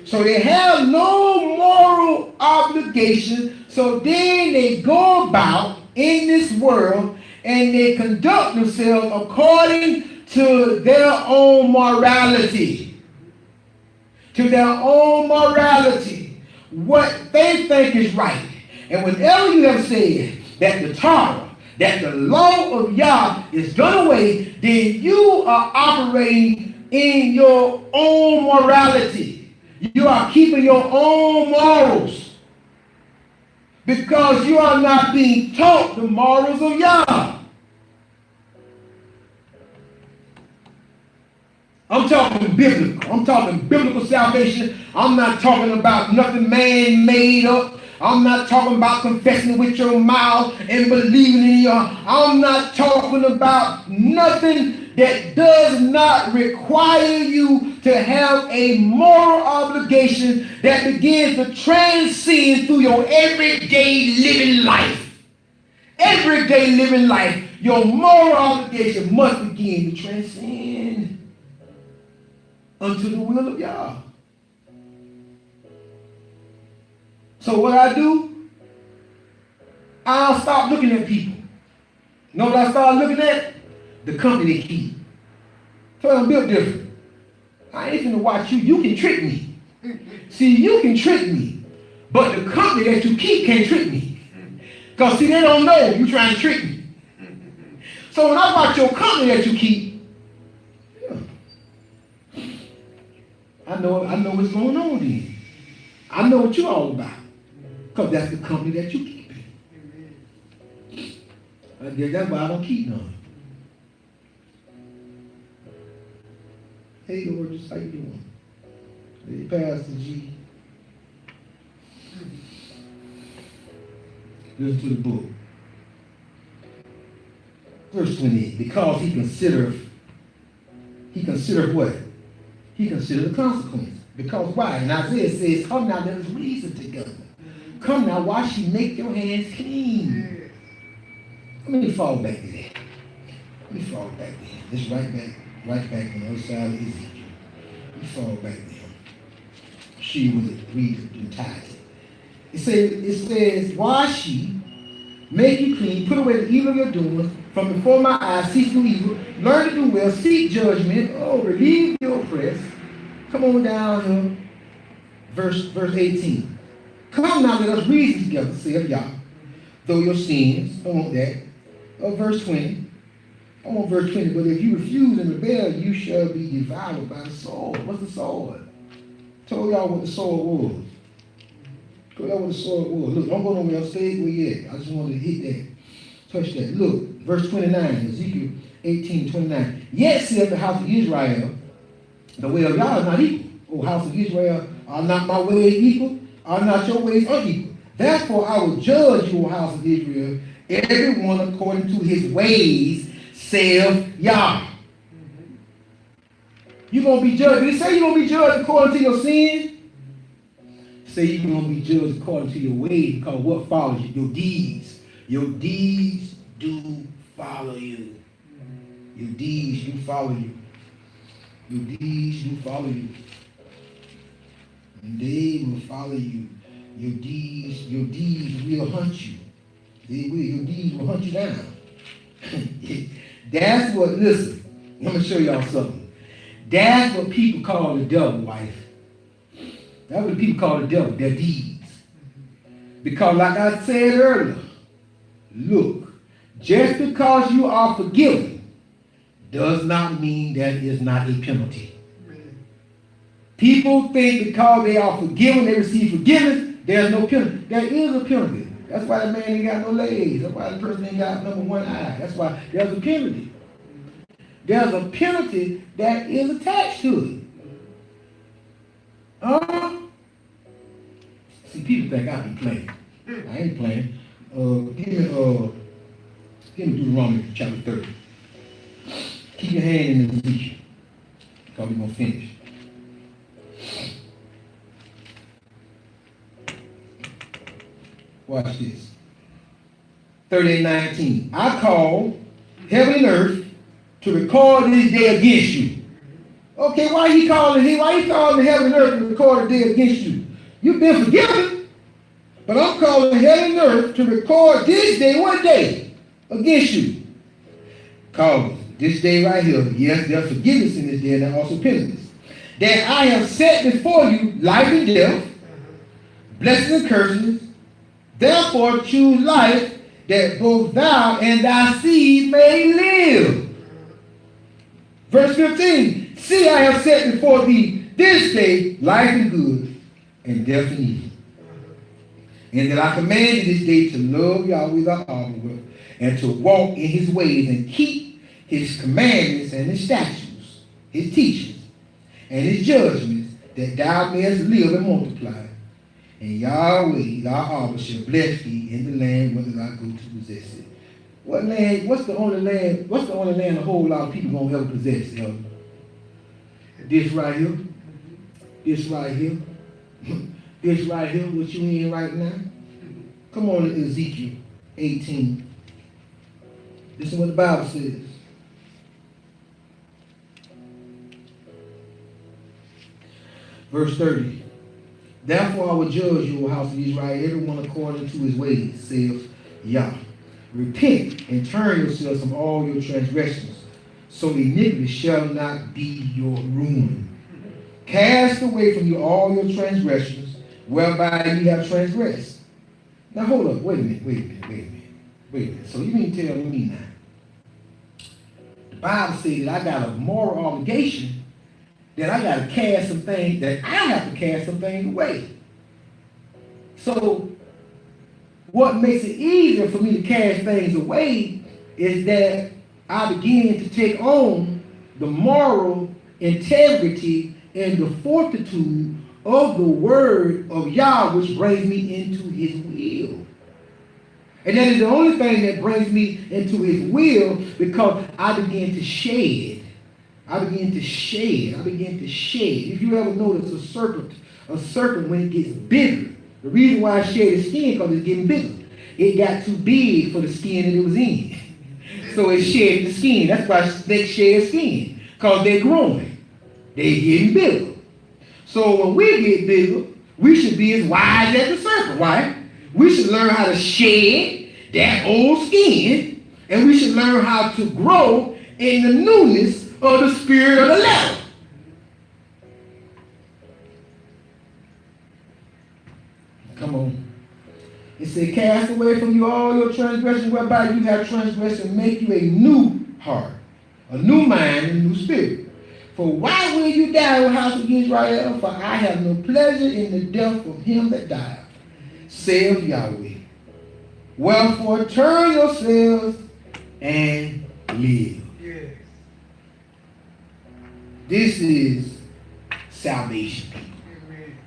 So they have no moral obligation. So then they go about in this world and they conduct themselves according to their own morality. To their own morality. What they think is right. And whenever you have said that the Torah, that the law of Yah is done away, then you are operating in your own morality. You are keeping your own morals. Because you are not being taught the morals of Yah. I'm talking biblical. I'm talking biblical salvation. I'm not talking about nothing man made up. I'm not talking about confessing with your mouth and believing in your. I'm not talking about nothing that does not require you to have a moral obligation that begins to transcend through your everyday living life. Everyday living life, your moral obligation must begin to transcend unto the will of Yah. So what I do, I'll stop looking at people. You know what I start looking at? The company they keep. So I'm built different. I ain't finna watch you. You can trick me. See, you can trick me. But the company that you keep can't trick me. Because see, they don't know you trying to trick me. So when I watch your company that you keep, I know what's going on then. I know what you're all about. Because that's the company that you keep. I guess that's why I don't keep none. Hey, Lord, just how you doing? Hey, Pastor G. Listen to the book. Verse 28. Because he considered what? He considered the consequence. Because why? And Isaiah says, come now, let us reason together. Come now, wash ye, make your hands clean. Let me fall back to that. Let me fall back there. This right back on the other side of Ezekiel. Let me fall back there. She was read entirely. It says, wash ye, make you clean, put away the evil of your doings, from before my eyes, cease to do evil, learn to do well, seek judgment, relieve the oppressed. Come on down here. Verse 18. Come now, let us reason together, saith Yah. Though your sins, I want that. Verse 20. I want verse 20. But if you refuse and rebel, you shall be devoured by the sword. What's the sword? Told y'all what the sword was. Told y'all what the sword was. Look, don't go nowhere. Stay where you at. I just wanted to hit that. Touch that. Look, verse 29. Ezekiel 18:29. Yet saith the house of Israel, the way of Yah is not equal. O house of Israel, are not my ways equal? Are not your ways unequal? Therefore I will judge you, O house of Israel, everyone according to his ways, saith Yah. You're going to be judged. Did it say you're going to be judged according to your sin? Say you're going to be judged according to your ways, because what follows you? Your deeds. Your deeds do follow you. Your deeds do follow you. Your deeds do follow you. And they will follow you. Your deeds will hunt you. They will. Your deeds will hunt you down. That's what, listen, I'm going to show y'all something. That's what people call the devil, wife. That's what people call the devil, their deeds. Because like I said earlier, look, just because you are forgiven does not mean that is not a penalty. People think because they are forgiven, they receive forgiveness, there's no penalty. There is a penalty. That's why the man ain't got no legs. That's why the person ain't got number one eye. That's why there's a penalty. there's a penalty that is attached to it. See, people think I be playing. I ain't playing. Give me Deuteronomy chapter 30. Keep your hand in Ezekiel, because we're going to finish. Watch this. 38:19. I call heaven and earth to record this day against you. Okay, why he calling heaven and earth to record this day against you? You've been forgiven, but I'm calling heaven and earth to record this day, what day? Against you. Cause this day right here, yes, there's forgiveness in this day, and there's also penalties. That I have set before you life and death, blessings and curses. Therefore choose life, that both thou and thy seed may live. Verse 15. See, I have set before thee this day life and good, and death and evil. And that I command you this day to love Yahweh thy God, and to walk in his ways, and keep his commandments and his statutes, his teachings, and his judgments, that thou mayest live and multiply. And Yahweh thy Abba shall bless thee in the land whether thou go to possess it. What land? What's the only land a whole lot of people gonna ever possess, elder? This right here. This right here. This right here, what you in right now. Come on to Ezekiel 18. This is what the Bible says. Verse 30. Therefore I will judge you, O house of Israel, everyone according to his ways, saith Yah. Repent and turn yourselves from all your transgressions, so iniquity shall not be your ruin. Cast away from you all your transgressions, whereby you have transgressed. Now hold up, wait a minute. So you mean to tell me now? The Bible says that I got a moral obligation, that I got to cast some things, that I have to cast some things away. So what makes it easier for me to cast things away is that I begin to take on the moral integrity and the fortitude of the word of Yah, which brings me into his will. And that is the only thing that brings me into his will, because I begin to shed. If you ever notice a serpent when it gets bigger, the reason why it shed its skin is because it's getting bigger. It got too big for the skin that it was in. So it shed the skin. That's why snakes shed skin, because they're growing. They're getting bigger. So when we get bigger, we should be as wise as the serpent, right? We should learn how to shed that old skin, and we should learn how to grow in the newness of the spirit of the letter. Come on. It said, cast away from you all your transgressions, whereby you have transgressed, and make you a new heart, a new mind, and a new spirit. For why will you die, O house of Israel? For I have no pleasure in the death of him that died, saith Yahweh. Wherefore turn yourselves and live. Yes. This is salvation. Amen.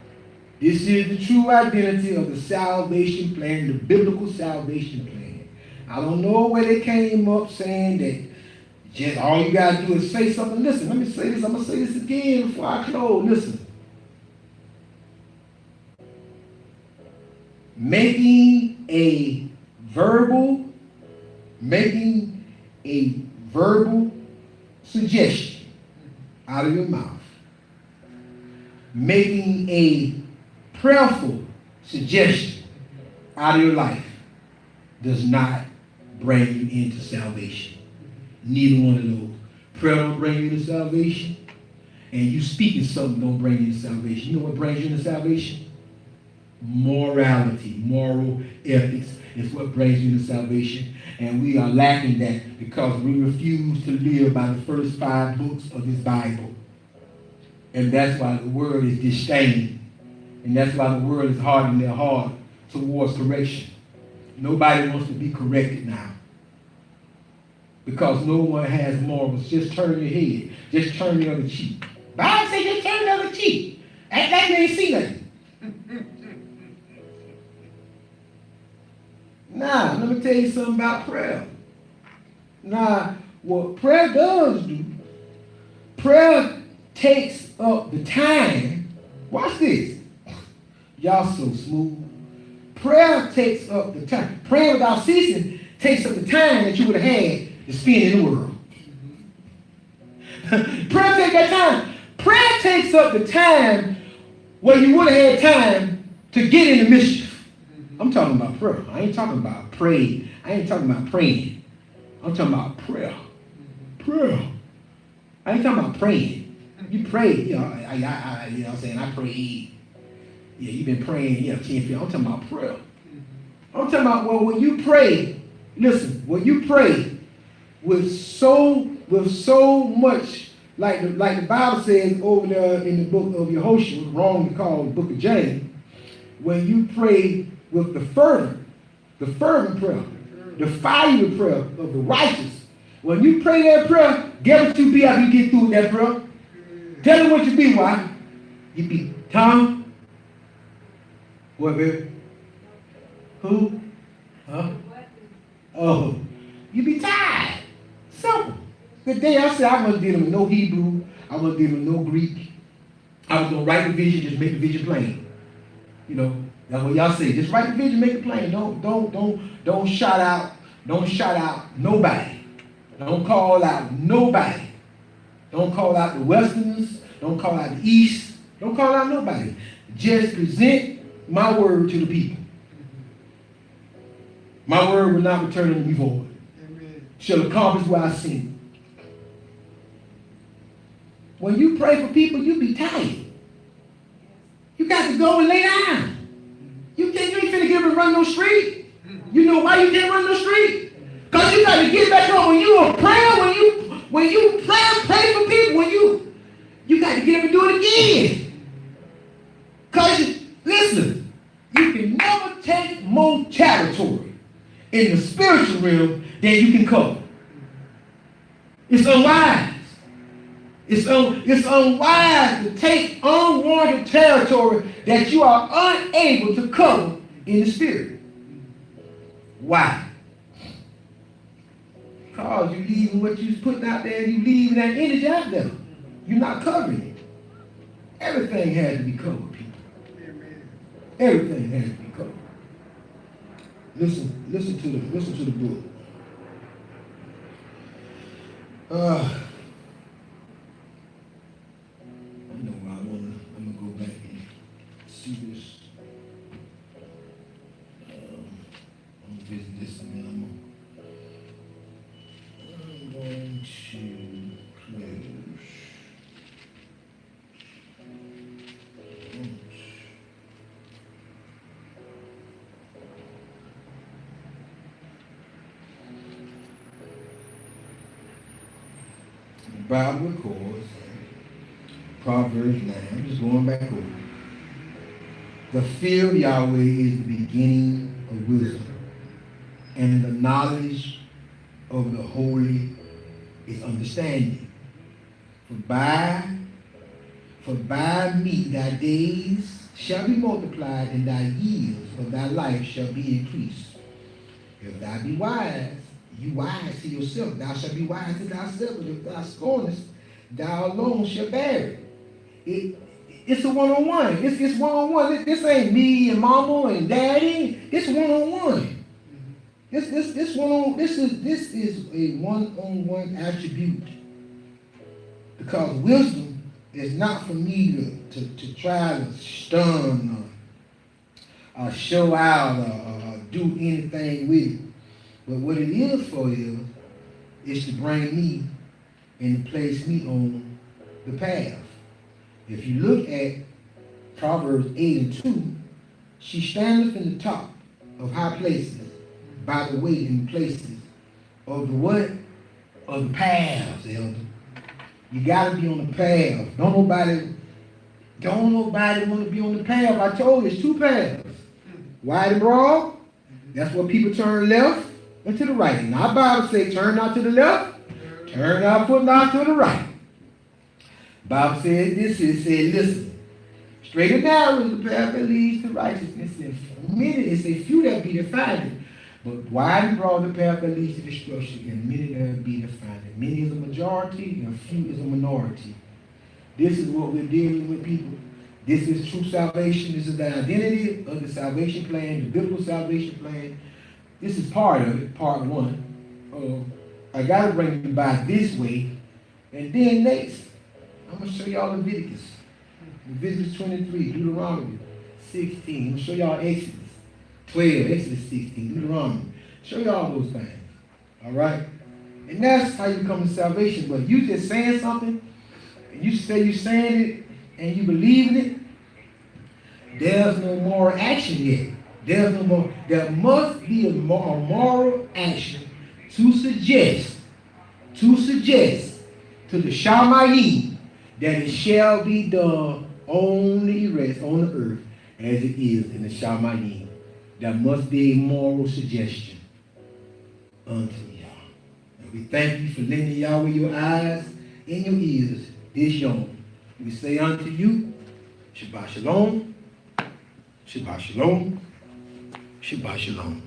This is the true identity of the salvation plan, the biblical salvation plan. I don't know where they came up saying that just all you got to do is say something. Listen, let me say this. I'm going to say this again before I close. Listen. Making a verbal suggestion out of your mouth. Making a prayerful suggestion out of your life does not bring you into salvation. Neither one of those. Prayer don't bring you into salvation, and you speaking something don't bring you into salvation. You know what brings you into salvation? Morality, moral ethics is what brings you into salvation, and we are lacking that because we refuse to live by the first 5 books of this Bible. And that's why the world is disdained, and that's why the world is hardening their heart towards correction. Nobody wants to be corrected now. because no one has morals. Just turn your head. Just turn the other cheek. Bible says just turn the other cheek. Act like you ain't seen nothing. Nah, let me tell you something about prayer. Nah, what prayer does do, prayer takes up the time. Watch this. Y'all so smooth. Prayer takes up the time. Prayer without ceasing takes up the time that you would have had to spend in the world. Prayer takes that time. Prayer takes up the time where you would have had time to get into mischief. I'm talking about prayer. I ain't talking about praying. I ain't talking about praying. I'm talking about prayer. Prayer. I ain't talking about praying. You pray, you know, you know what I'm saying? I pray. Yeah, you've been praying, 10 feet. I'm talking about prayer. I'm talking about, well, when you pray, listen, when you pray with so much, like the Bible says over there in the book of Yehoshua, wrongly called the book of James, when you pray with the fervent prayer, the fiery prayer of the righteous, when you pray that prayer, guess what you be after you get through with that prayer? Tell me what you be, why? You be Tom. What, baby? Who? Huh? Oh, you be tired. Simple. The day I said I wasn't dealing with no Hebrew, I wasn't dealing with no Greek. I was gonna write the vision, just make the vision plain. You know, that's what y'all say. Just write the vision, make it plain. Don't shout out nobody. Don't call out nobody. Don't call out the Westerners. Don't call out the East. Don't call out nobody. Just present my word to the people. My word will not return unto me void. Shall accomplish what I sent. When you pray for people, you be tired. You got to go and lay down. You ain't finna get up and run no street. You know why you can't run no street? Because you got to get back up when you are praying, when you pray for people, you got to get up and do it again. Because, listen, you can never take more territory in the spiritual realm than you can cover. It's unwise. It's unwise to take unwanted territory that you are unable to cover in the spirit. Why? Because you're leaving what you're putting out there and you're leaving that energy out there. You're not covering it. Everything has to be covered, people. Everything has to be covered. Listen to the book. I know why I'm gonna go back and see this. I'm gonna visit this and then I'm going to close. The Bible records, Proverbs 9, I'm just going back over. The fear of Yahweh is the beginning of wisdom, and the knowledge of the holy is understanding. For by me thy days shall be multiplied, and thy years of thy life shall be increased. If thou be wise, you wise to yourself, thou shalt be wise to thyself, and if thou scornest, thou alone shalt bear it. It's a one-on-one. It's one-on-one. This ain't me and mama and daddy. It's one-on-one. This is a one-on-one attribute. Because wisdom is not for me to try to stun or show out or do anything with it. But what it is for is to bring me and to place me on the path. If you look at Proverbs 8 and 2, she standeth in the top of high places, by the way in places of the what? Of the paths, elder. You gotta be on the path. Don't nobody want to be on the path. I told you, it's two paths. Wide and broad, that's where people turn left. and to the right. And our Bible says, turn not to the left, turn not foot not to the right. Bible says this, it said, listen, straight and narrow is the path that leads to righteousness, and many, it's a few that be defined. But wide and broad the path that leads to destruction, and many that be defined. Many is a majority, and few is a minority. This is what we're dealing with, people. This is true salvation. This is the identity of the salvation plan, the biblical salvation plan. This is part of it, part one. I got to bring it by this way. And then next, I'm going to show y'all Leviticus. Leviticus 23, Deuteronomy 16. I'm going to show y'all Exodus 12, Exodus 16, Deuteronomy. Show y'all those things. All right? And that's how you come to salvation. But you just saying something, and you say you're saying it, and you believe in it, there's no moral action yet. There's no more. There must be a moral action to suggest to the Shamayim that it shall be done on the earth as it is in the Shamayim. There must be a moral suggestion unto y'all. And we thank you for lending Yahweh your eyes and your ears this young. We say unto you, Shabbat Shalom, Shabbat Shalom, Shabbat Shalom.